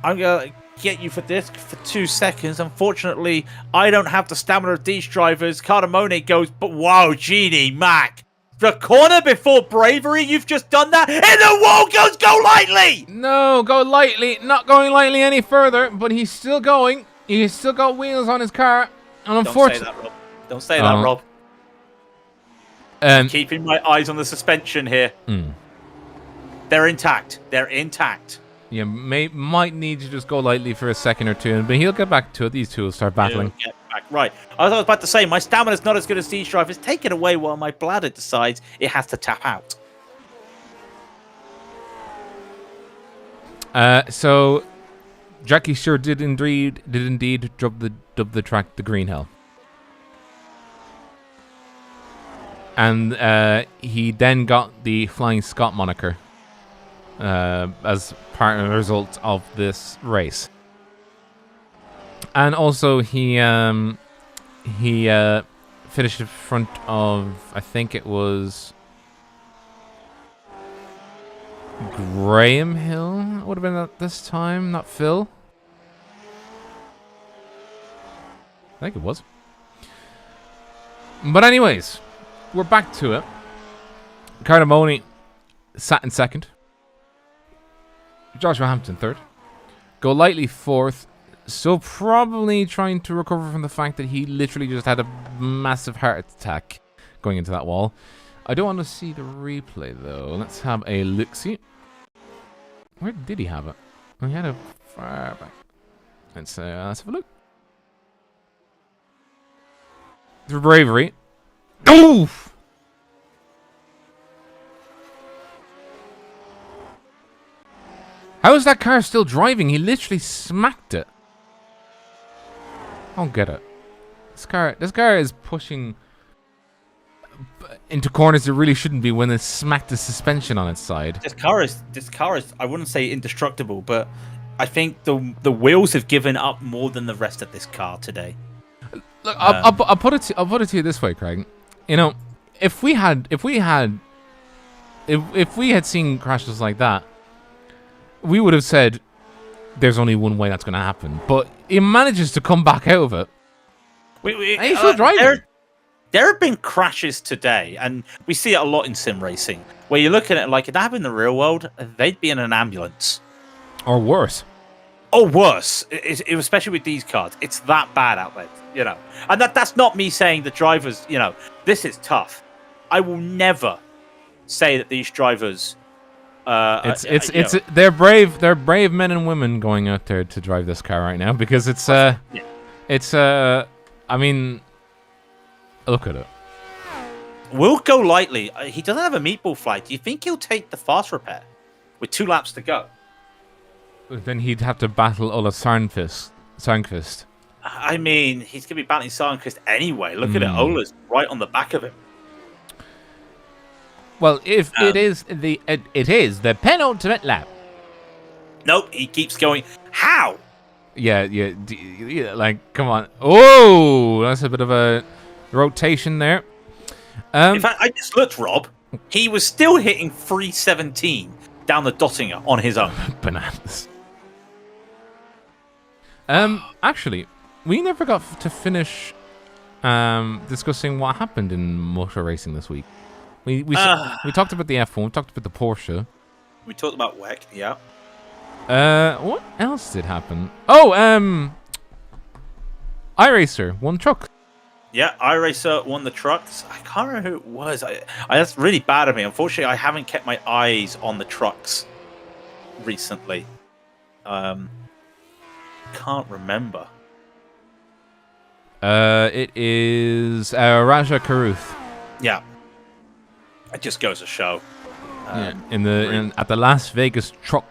I'm gonna get you for this for 2 seconds. Unfortunately, I don't have the stamina of these drivers. Cardamone goes, but wow, Genie Mac. The corner before bravery, you've just done that, and the wall goes Go Lightly! No, Go Lightly, not going lightly any further, but he's still going. He's still got wheels on his car, and unfortunately... Don't say that, Rob. Keeping my eyes on the suspension here. They're intact. Yeah, might need to just Go Lightly for a second or two, but he'll get back to it. These two will start battling. Right. I was about to say, my stamina's not as good as these drivers. Take it away while my bladder decides it has to tap out. So, Jackie Stewart did indeed dub the track the Green Hell. And he then got the Flying Scot moniker as part of the result of this race. And also, he finished in front of, I think it was Graham Hill. It would have been at this time, not Phil. I think it was. But anyways, we're back to it. Cardamone sat in second. Joshua Hampton third. Go Lightly fourth. So probably trying to recover from the fact that he literally just had a massive heart attack going into that wall. I don't want to see the replay though. Let's have a look-see. Where did he have it? Oh, he had it far back. Let's have a look. For bravery. Oof! How is that car still driving? He literally smacked it. I don't get it. This car is pushing into corners it really shouldn't be when it smacked the suspension on its side. This car is I wouldn't say indestructible, but I think the wheels have given up more than the rest of this car today. Look, I'll put it to you this way, Craig. You know, if we had seen crashes like that, we would have said there's only one way that's going to happen. But he manages to come back out of it. And he's still driving. There have been crashes today, and we see it a lot in sim racing, where you look at it like if that happened in the real world, they'd be in an ambulance. Or worse. Or worse, especially with these cars. It's that bad out there, you know. And that's not me saying the drivers, you know, this is tough. I will never say that these drivers... they're brave men and women going out there to drive this car right now, because I mean... Look at it. We'll go lightly. He doesn't have a meatball flag. Do you think he'll take the fast repair with 2 laps to go? Then he'd have to battle Ola Sarnqvist. I mean, he's going to be battling Sarnqvist anyway. Look at it. Ola's right on the back of him. Well, if it is the penultimate lap. Nope, he keeps going. How? Yeah, like, come on. Oh, that's a bit of a rotation there. In fact, I just looked, Rob. He was still hitting 317 down the Dottinger on his own. Bananas. Actually, we never got to finish discussing what happened in motor racing this week. We talked about the F1, we talked about the Porsche. We talked about WEC, yeah. What else did happen? Oh, iRacer won truck. Yeah, iRacer won the trucks. I can't remember who it was. That's really bad of me. Unfortunately, I haven't kept my eyes on the trucks recently. Can't remember. It is Raja Karuth. Yeah. It just goes to show. At the Las Vegas truck.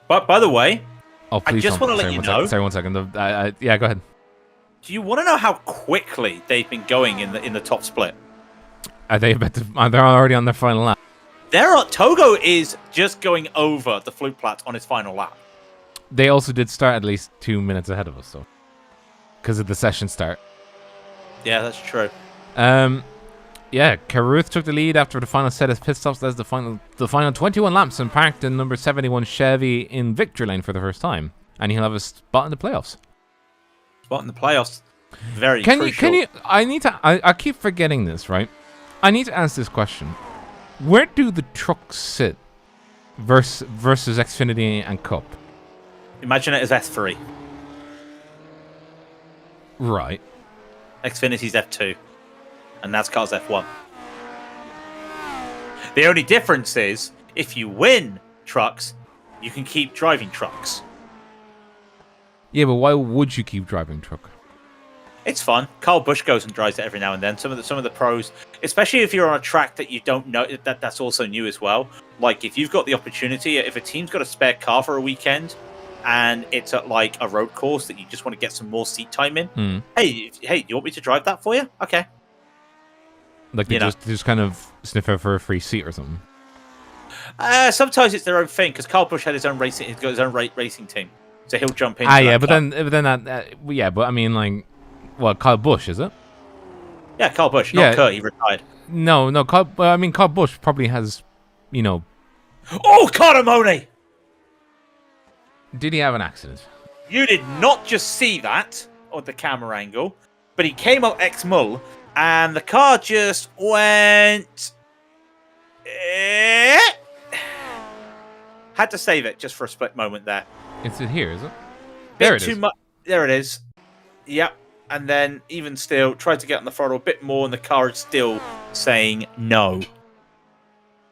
But by the way, please I just want to let you know. Sorry, 1 second. Yeah, go ahead. Do you want to know how quickly they've been going in the top split? Are they about to? They're already on their final lap. Togo is just going over the Flugplatz on his final lap. They also did start at least 2 minutes ahead of us, though, because of the session start. Yeah, that's true. Yeah, Karuth took the lead after the final set of pit stops. That's the final 21 laps, and parked in number 71 Chevy in victory lane for the first time, and he'll have a spot in the playoffs. Spot in the playoffs, very crucial. I keep forgetting this, right? I need to ask this question: where do the trucks sit versus Xfinity and Cup? Imagine it as F3. Right. Xfinity's F2. And NASCAR's F1. The only difference is, if you win trucks, you can keep driving trucks. Yeah, but why would you keep driving truck? It's fun. Kyle Busch goes and drives it every now and then. Some of the pros, especially if you're on a track that you don't know, that's also new as well. Like, if you've got the opportunity, if a team's got a spare car for a weekend, and it's at like a road course that you just want to get some more seat time in, hey, you want me to drive that for you? Okay. Like they just kind of sniff out for a free seat or something. Sometimes it's their own thing, because Kyle Busch had his own racing. He's got his own racing team, so he'll jump in. But then I mean, like, what, Kyle Busch, is it? Yeah, Kyle Busch, not Kurt. He retired. No, Kyle Busch probably has, you know. Oh, Cardamone! Did he have an accident? You did not just see that on the camera angle, but he came up ex-mull. And the car just went... Had to save it just for a split moment there. It's in here, is it? There it is. There it is. Yep. And then, even still, tried to get on the throttle a bit more, and the car is still saying no.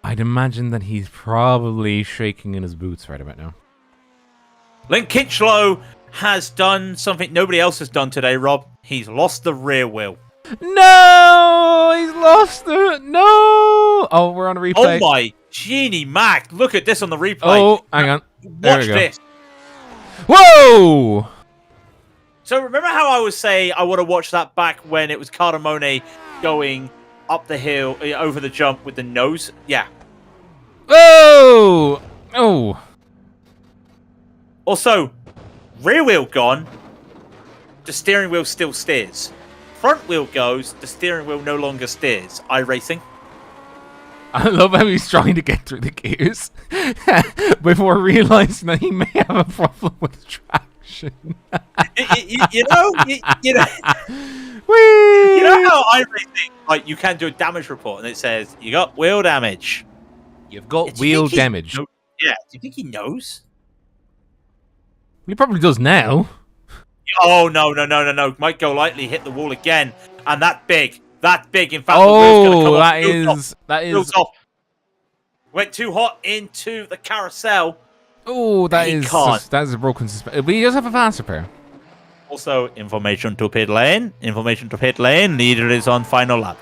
I'd imagine that he's probably shaking in his boots right about now. Link Kinchlow has done something nobody else has done today, Rob. He's lost the rear wheel. No! He's lost it! No! Oh, we're on a replay. Oh my Genie Mac, look at this on the replay. Oh, hang on. There Watch we go. this. Whoa! So remember how I was saying I would have watched that back when it was Cardamone going up the hill, over the jump with the nose? Yeah. Oh! Oh. Also, rear wheel gone, the steering wheel still steers. Front wheel goes, the steering wheel no longer steers. iRacing. I love how he's trying to get through the gears before realizing that he may have a problem with traction. you know, Whee! you know how iRacing, like, you can do a damage report and it says you got wheel damage. You've got Do you wheel think damage. Yeah, do you think he knows? He probably does now. Oh no! Might go lightly, hit the wall again, and that big. In fact, Oh, that is. Off. Went too hot into the carousel. Oh, that He is can't. that is a broken suspension. But he does have a fast repair. Also, information to pit lane. Leader is on final lap.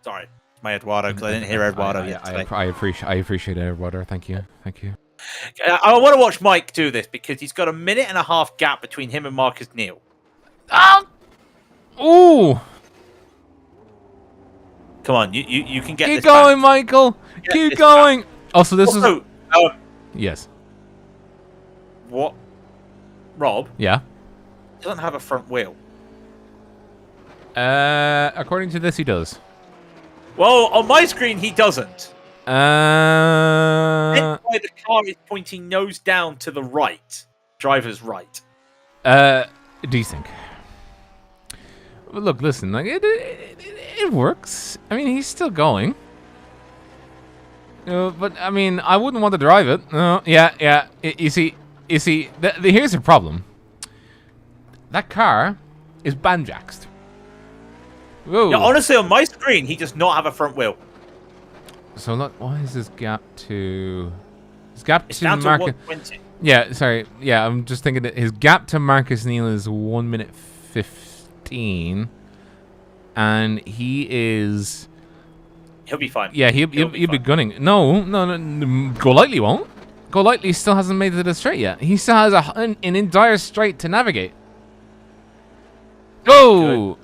Sorry, it's my Eduardo because I didn't hear Eduardo yet. I appreciate Eduardo. Thank you. I want to watch Mike do this because he's got a minute and a half gap between him and Marcus Neal. Ooh! Come on, you can get Keep this going, back. Michael. Keep going. Also, this is yes. What? Rob Yeah. doesn't have a front wheel. According to this, he does. Well, on my screen, he doesn't. Hence why the car is pointing nose down to the right, driver's right. Desync. Well, look, listen, like it works. I mean, he's still going. But I mean, I wouldn't want to drive it. Yeah. You see, here's the problem. That car is banjaxed. Whoa. Yeah, honestly, on my screen, he does not have a front wheel. So look, why is this gap to? His gap It's to down to Marcus. 120. Yeah, sorry. Yeah, I'm just thinking that his gap to Marcus Neal is 1 minute 15, and he is. He'll be fine. Yeah, he'll be gunning. No. Golightly won't. Golightly still hasn't made it to the straight yet. He still has an entire straight to navigate. Oh.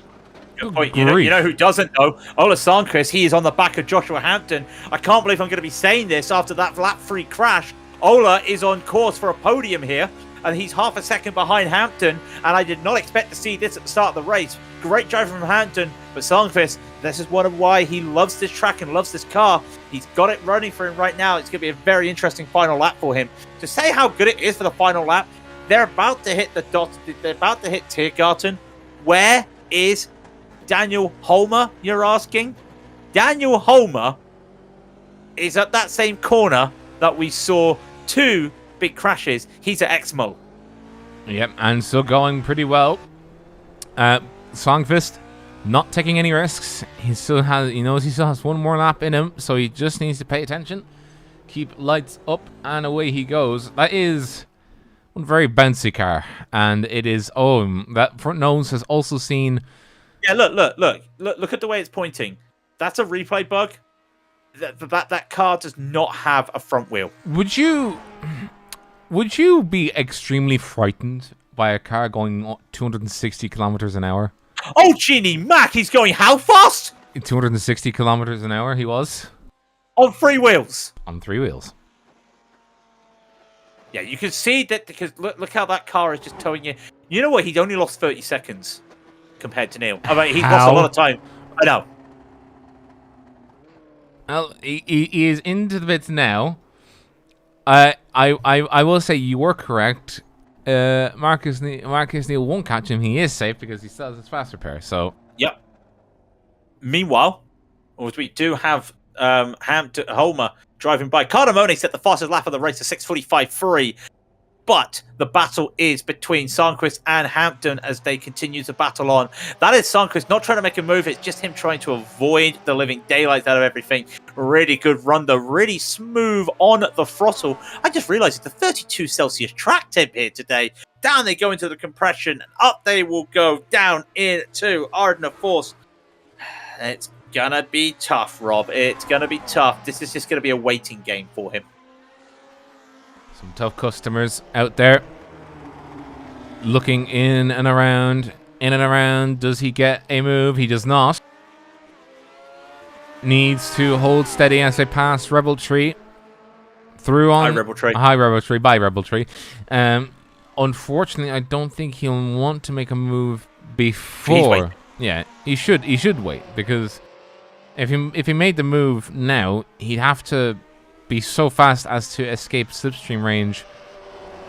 Good point. You know who doesn't know? Ola Sandquist. He is on the back of Joshua Hampton. I can't believe I'm going to be saying this after that lap 3 crash. Ola is on course for a podium here, and he's half a second behind Hampton, and I did not expect to see this at the start of the race. Great drive from Hampton, but Sandquist, this is one of why he loves this track and loves this car. He's got it running for him right now. It's going to be a very interesting final lap for him. To say how good it is for the final lap, they're about to hit the dot. They're about to hit Tiergarten. Where is Daniel Holmer, you're asking? Daniel Holmer is at that same corner that we saw 2 big crashes. He's at Exmo. Yep, and still going pretty well. Songfist not taking any risks. He still has one more lap in him, so he just needs to pay attention. Keep lights up, and away he goes. That is one very bouncy car, and it is. Oh, that front nose has also seen. Yeah, look at the way it's pointing. That's a replay bug. That car does not have a front wheel. Would you be extremely frightened by a car going 260 kilometers an hour? Oh, Genie Mac, he's going how fast? 260 kilometers an hour, he was. On 3 wheels. On 3 wheels. Yeah, you can see that because look how that car is just towing you. You know what? He's only lost 30 seconds compared to Neil. I mean, he's lost a lot of time. I know. Well, he is into the bits now. I will say you were correct. Marcus Neal won't catch him. He is safe because he still has his fast repair. So yep. Meanwhile, we do have Hampton Holmer driving by. Cardamone set the fastest lap of the race at 6:45.3. But the battle is between Sandquist and Hampton as they continue to battle on. That is Sandquist not trying to make a move. It's just him trying to avoid the living daylights out of everything. Really good run, though. Really smooth on the throttle. I just realized it's a 32 Celsius track temp here today. Down they go into the compression. And up they will go down into Ardennes Force. It's Gonna be tough, Rob. It's gonna be tough. This is just gonna be a waiting game for him. Some tough customers out there. Looking in and around. In and around. Does he get a move? He does not. Needs to hold steady as they pass Rebel Tree. Through on. Hi, Rebel Tree. Hi, Rebel Tree. Bye, Rebel Tree. Unfortunately, I don't think he'll want to make a move before. Yeah, he should wait, because if he made the move now, he'd have to be so fast as to escape slipstream range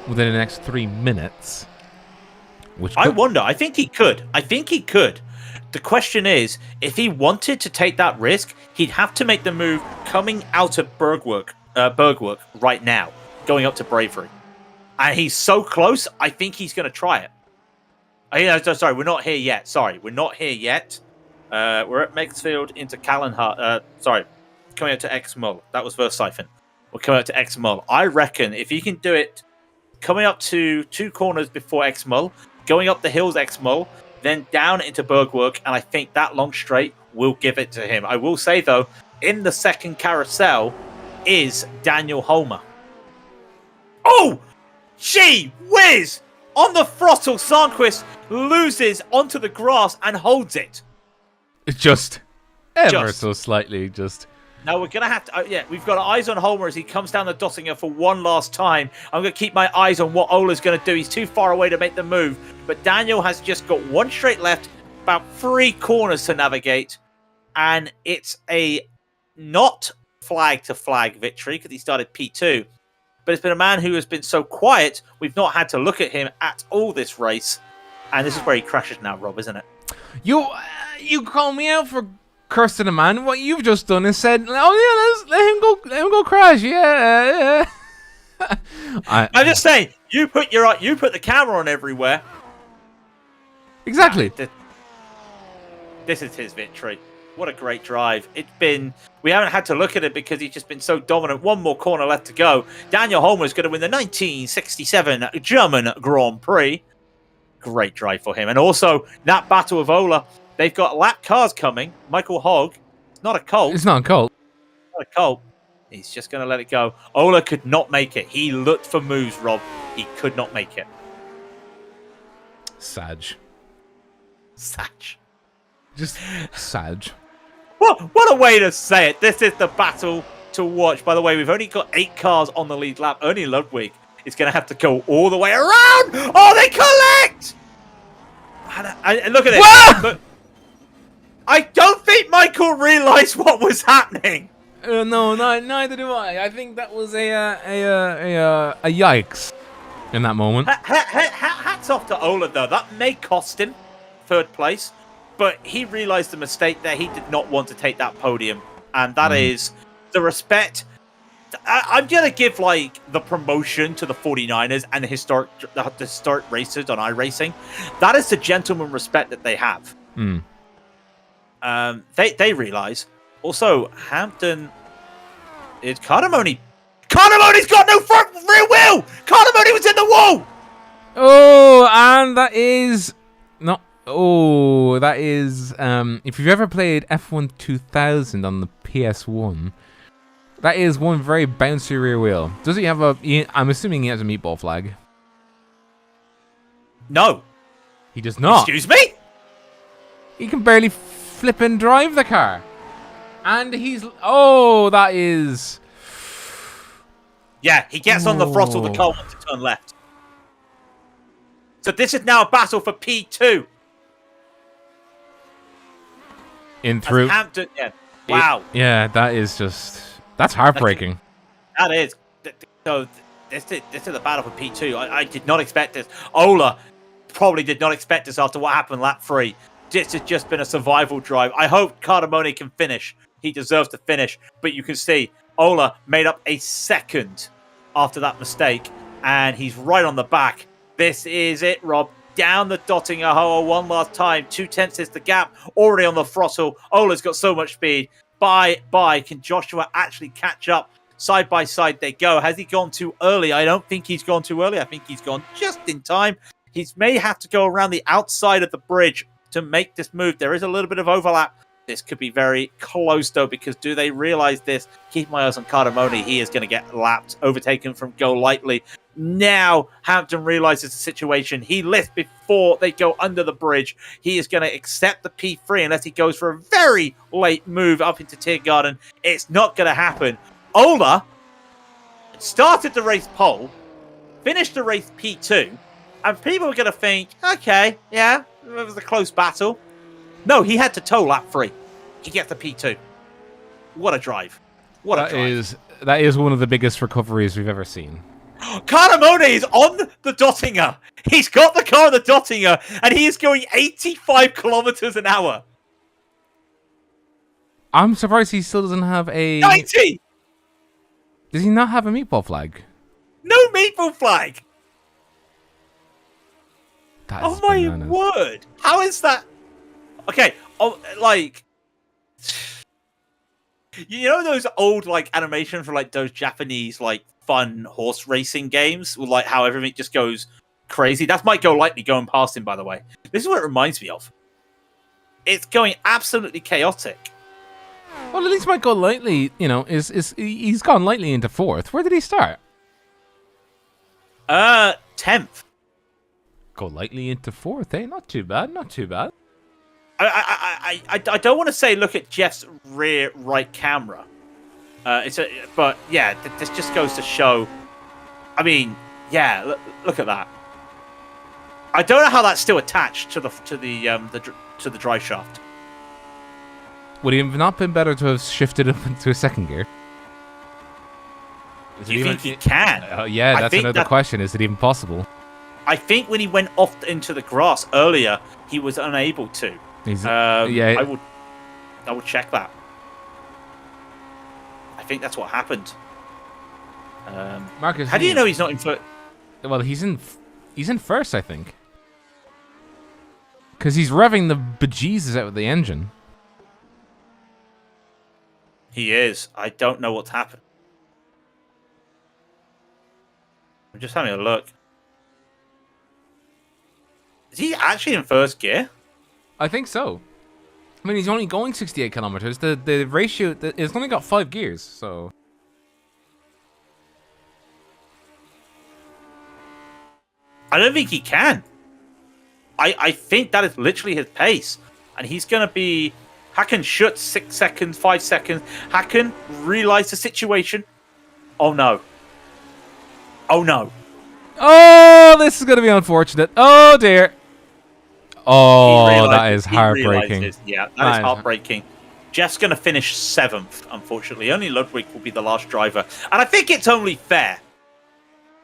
within the next 3 minutes. I wonder. I think he could. The question is, if he wanted to take that risk, he'd have to make the move coming out of Bergwerk right now, going up to Bravery. And he's so close, I think he's going to try it. Sorry, we're not here yet. We're at Mexfield into Callenhart. Coming out to X-Mull. That was Versiphon. We're coming out to X-Mull. I reckon if he can do it coming up to 2 corners before X-Mull, going up the hills X-Mull, then down into Bergwerk, and I think that long straight will give it to him. I will say, though, in the second carousel is Daniel Holmer. Oh! Gee whiz! On the throttle, Sarnquist loses onto the grass and holds it. Just ever so slightly, just. Now we're going to have to... we've got our eyes on Holmer as he comes down the Dottinger for one last time. I'm going to keep my eyes on what Ola's going to do. He's too far away to make the move. But Daniel has just got one straight left, about 3 corners to navigate. And it's a not flag-to-flag victory because he started P2. But it's been a man who has been so quiet, we've not had to look at him at all this race. And this is where he crashes now, Rob, isn't it? You call me out for cursing a man. What you've just done is said, "Oh yeah, let him go crash." Yeah. I'm just saying, you put the camera on everywhere. Exactly. This is his victory. What a great drive. We haven't had to look at it because he's just been so dominant. One more corner left to go. Daniel Holmer is going to win the 1967 German Grand Prix. Great drive for him. And also, that battle of Ola. They've got lap cars coming. Michael Hogg. It's not a Colt. It's not a Colt. Not a Colt. He's just going to let it go. Ola could not make it. He looked for moves, Rob. He could not make it. Sag. Just Sag. What a way to say it. This is the battle to watch. By the way, we've only got 8 cars on the lead lap. Only Ludwig is going to have to go all the way around. Oh, they collect! And look at it. But I don't think Michael realised what was happening. No, neither do I. I think that was a yikes in that moment. Hats off to Ola, though. That may cost him 3rd place. But he realised the mistake there. He did not want to take that podium. And that is the respect. I'm going to give, the promotion to the 49ers and the historic racers on iRacing. That is the gentleman respect that they have. They realise. Also, Hampton... Cardamone... Cardamone's got no front rear wheel! Cardamone was in the wall! Oh, and that is... not... Oh, that is... if you've ever played F1 2000 on the PS1, that is one very bouncy rear wheel. Does he have a... I'm assuming he has a meatball flag. No. He does not. Excuse me? He can barely flip and drive the car. And he's... Oh, that is... Yeah, he gets on the throttle. The car wants to turn left. So this is now a battle for P2. In through. Hampton, yeah. Wow. Yeah, that is just... That's heartbreaking. That is. So this is the battle for P2. I did not expect this. Ola probably did not expect this after what happened lap 3. This has just been a survival drive. I hope Cardamone can finish. He deserves to finish. But you can see Ola made up a 2nd after that mistake. And he's right on the back. This is it, Rob. Down the Dottinger Hoa one last time. 2/10 is the gap. Already on the throttle. Ola's got so much speed. Bye. Can Joshua actually catch up? Side by side they go. Has he gone too early? I don't think he's gone too early. I think he's gone just in time. He may have to go around the outside of the bridge to make this move. There is a little bit of overlap This could be very close, though, because do they realize this? Keep my eyes on Cardamone. He is going to get lapped, overtaken from Go Lightly. Now, Hampton realizes the situation. He lifts before they go under the bridge. He is going to accept the P3 unless he goes for a very late move up into Tiergarten. It's not going to happen. Ola started the race pole, finished the race P2, and people are going to think, okay, yeah, it was a close battle. No, he had to tow lap 3. He gets the P2. What a drive. What a drive. That is one of the biggest recoveries we've ever seen. Cardamone is on the Dottinger. He's got the car on the Dottinger, and he is going 85 kilometers an hour. I'm surprised he still doesn't have a... 90! Does he not have a meatball flag? No meatball flag! Oh my bananas. word! How is that? Okay, like... You know those old, like, animation for, like, those Japanese, like, fun horse racing games? With, like, how everything just goes crazy? That's Mike Go Lightly going past him, by the way. This is what it reminds me of. It's going absolutely chaotic. Well, at least Mike Go Lightly, you know, he's gone lightly into 4th. Where did he start? 10th. Go lightly into 4th, eh? Not too bad, not too bad. I don't want to say look at Jeff's rear right camera. But yeah, this just goes to show. I mean, yeah, look at that. I don't know how that's still attached to the drive shaft. Would he have not been better to have shifted up into a second gear? Do you think he can? Yeah, that's another question. Is it even possible? I think when he went off into the grass earlier, he was unable to. Yeah, I will check that. I think that's what happened. Marcus, how do you know he's not in first? Well, he's in first, I think, because he's revving the bejesus out of the engine. He is. I don't know what's happened. I'm just having a look. Is he actually in first gear? I think so. I mean, he's only going 68 kilometers. The ratio, it's only got 5 gears, so... I don't think he can. I think that is literally his pace. And he's going to be... Hacken shut 6 seconds, 5 seconds. Hacken realized the situation. Oh, no. Oh, no. Oh, this is going to be unfortunate. Oh, dear. Oh, that is heartbreaking. Yeah, that is heartbreaking. Jeff's going to finish 7th, unfortunately. Only Ludwig will be the last driver. And I think it's only fair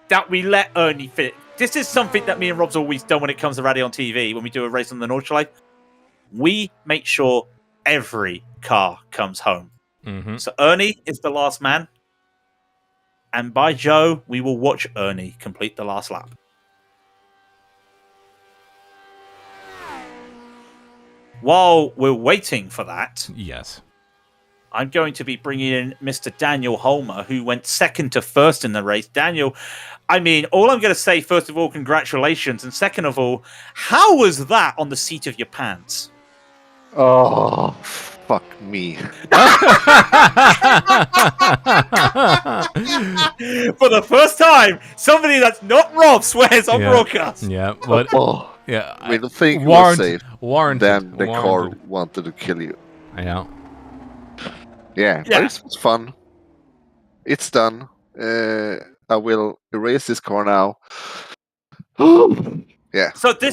that we let Ernie fit. This is something that me and Rob's always done when it comes to Raidillon TV, when we do a race on the Nordschleife. We make sure every car comes home. Mm-hmm. So Ernie is the last man. And by Joe, we will watch Ernie complete the last lap. While we're waiting for that, yes, I'm going to be bringing in Mr. Daniel Holmer, who went second to first in the race. Daniel, I mean, all I'm going to say, first of all, congratulations. And second of all, how was that on the seat of your pants? Oh, fuck me. For the first time, somebody that's not Rob swears on broadcast. Yeah, but... Yeah, I mean, the thing was safe. Then the car warranted. wanted to kill you. Yeah. Yeah, but it was fun. It's done. I will erase this car now. Yeah. So this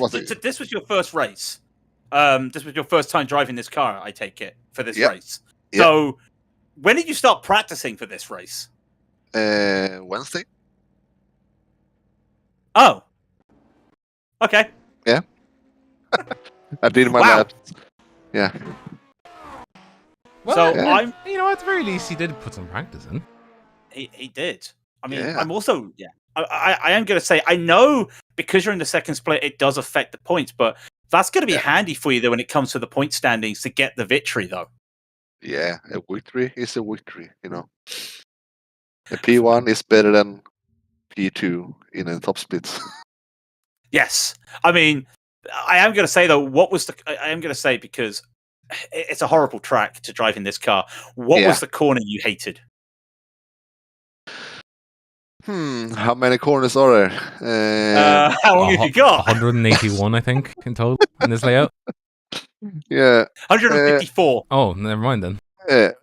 was your first race. This was your first time driving this car, I take it, for this race. Yep. So when did you start practicing for this race? Wednesday. Oh. Okay. Yeah. I did my laps. Yeah. Well, so I'm. You know, at the very least, he did put some practice in. He did. I mean, I'm also I am going to say I know because you're in the second split, it does affect the points, but that's going to be handy for you though when it comes to the point standings to get the victory though. Yeah, a victory is a victory. You know, a P1 is better than P2 in a top splits. Yes, I mean, I am going to say though, I am going to say because it's a horrible track to drive in this car. What was the corner you hated? How many corners are there? How long have you got? 181, I think, in total in this layout. Yeah. 154. Oh, never mind then.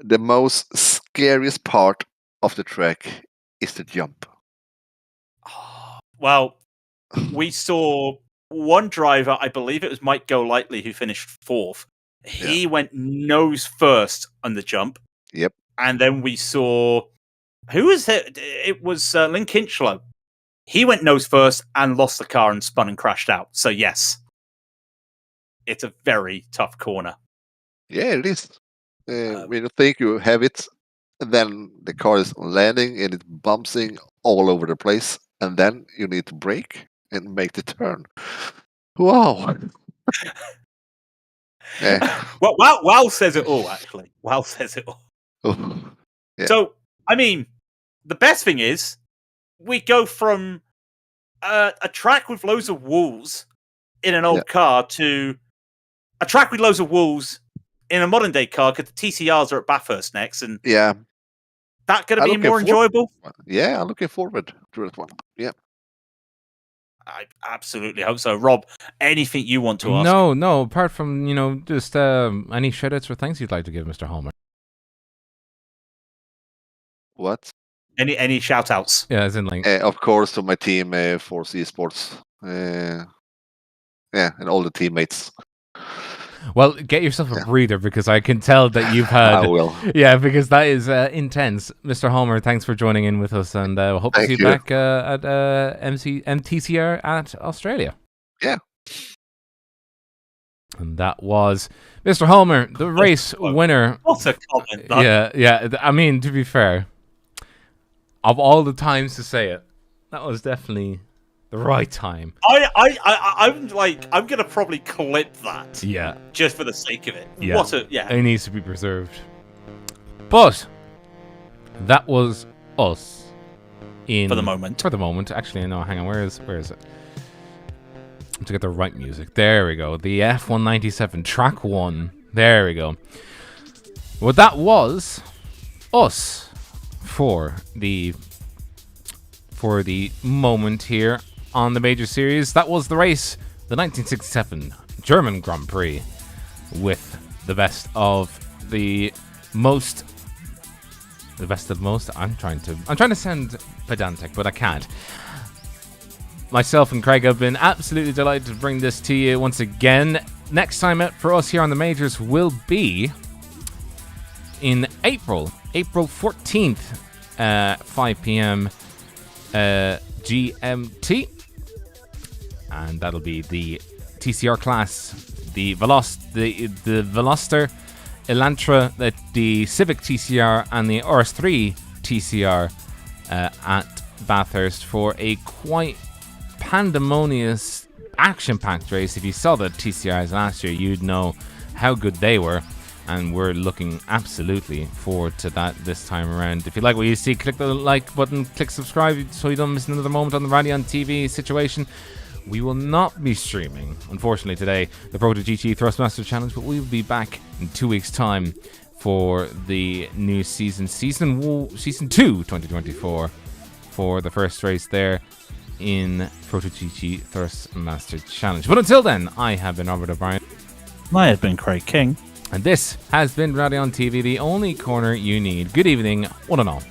The most scariest part of the track is the jump. Well, we saw one driver, I believe it was Mike Golightly, who finished 4th. He went nose first on the jump. Yep. And then we saw... Who was it? It was Link Inchlow. He went nose first and lost the car and spun and crashed out. So, yes. It's a very tough corner. Yeah, it is. When you think you have it, then the car is landing and it's bouncing all over the place. And then you need to brake and make the turn. Wow. Well, wow says it all, actually. Wow says it all. Yeah. So, I mean, the best thing is we go from a track with loads of walls in an old car to a track with loads of walls in a modern day car because the TCRs are at Bathurst next. And that going to be more enjoyable? Yeah, I'm looking forward to that one. Yeah. I absolutely hope so. Rob, anything you want to ask? No, apart from, just any shout-outs or thanks you'd like to give Mr. Homer. What? Any shout-outs? Yeah, as in like... of course, to my team, Force Esports. And all the teammates. Well, get yourself a breather because I can tell that you've had... I will. Yeah, because that is intense. Mr. Homer, thanks for joining in with us, and hope to see you back at MTCR at Australia. Yeah. And that was Mr. Homer, the race winner. What a comment, man. Yeah. I mean, to be fair, of all the times to say it, that was definitely the right time. I'm gonna probably clip that. Yeah. Just for the sake of it. Yeah. It needs to be preserved. But that was us. For the moment. For the moment. Actually, no, hang on. Where is it? To get the right music. There we go. The F197 track 1. There we go. Well, that was us for the moment here on the Major Series. That was the race, the 1967 German Grand Prix, with the best of most. I'm trying to sound pedantic, but I can't. Myself and Craig have been absolutely delighted to bring this to you once again. Next time out for us here on the Majors will be in April 14th, 5 p.m. GMT, and that'll be the TCR class, the Veloster, Elantra, the Civic TCR, and the RS3 TCR at Bathurst for a quite pandemonious, action-packed race. If you saw the TCRs last year, you'd know how good they were, and we're looking absolutely forward to that this time around. If you like what you see, click the like button, click subscribe so you don't miss another moment on the Raidillon TV situation. We will not be streaming, unfortunately, today, the Proto GT Thrustmaster Challenge, but we will be back in 2 weeks' time for the new season 2, 2024, for the first race there in Proto GT Thrustmaster Challenge. But until then, I have been Robert O'Brien. I have been Craig King. And this has been Raidillon TV, the only corner you need. Good evening, one and all.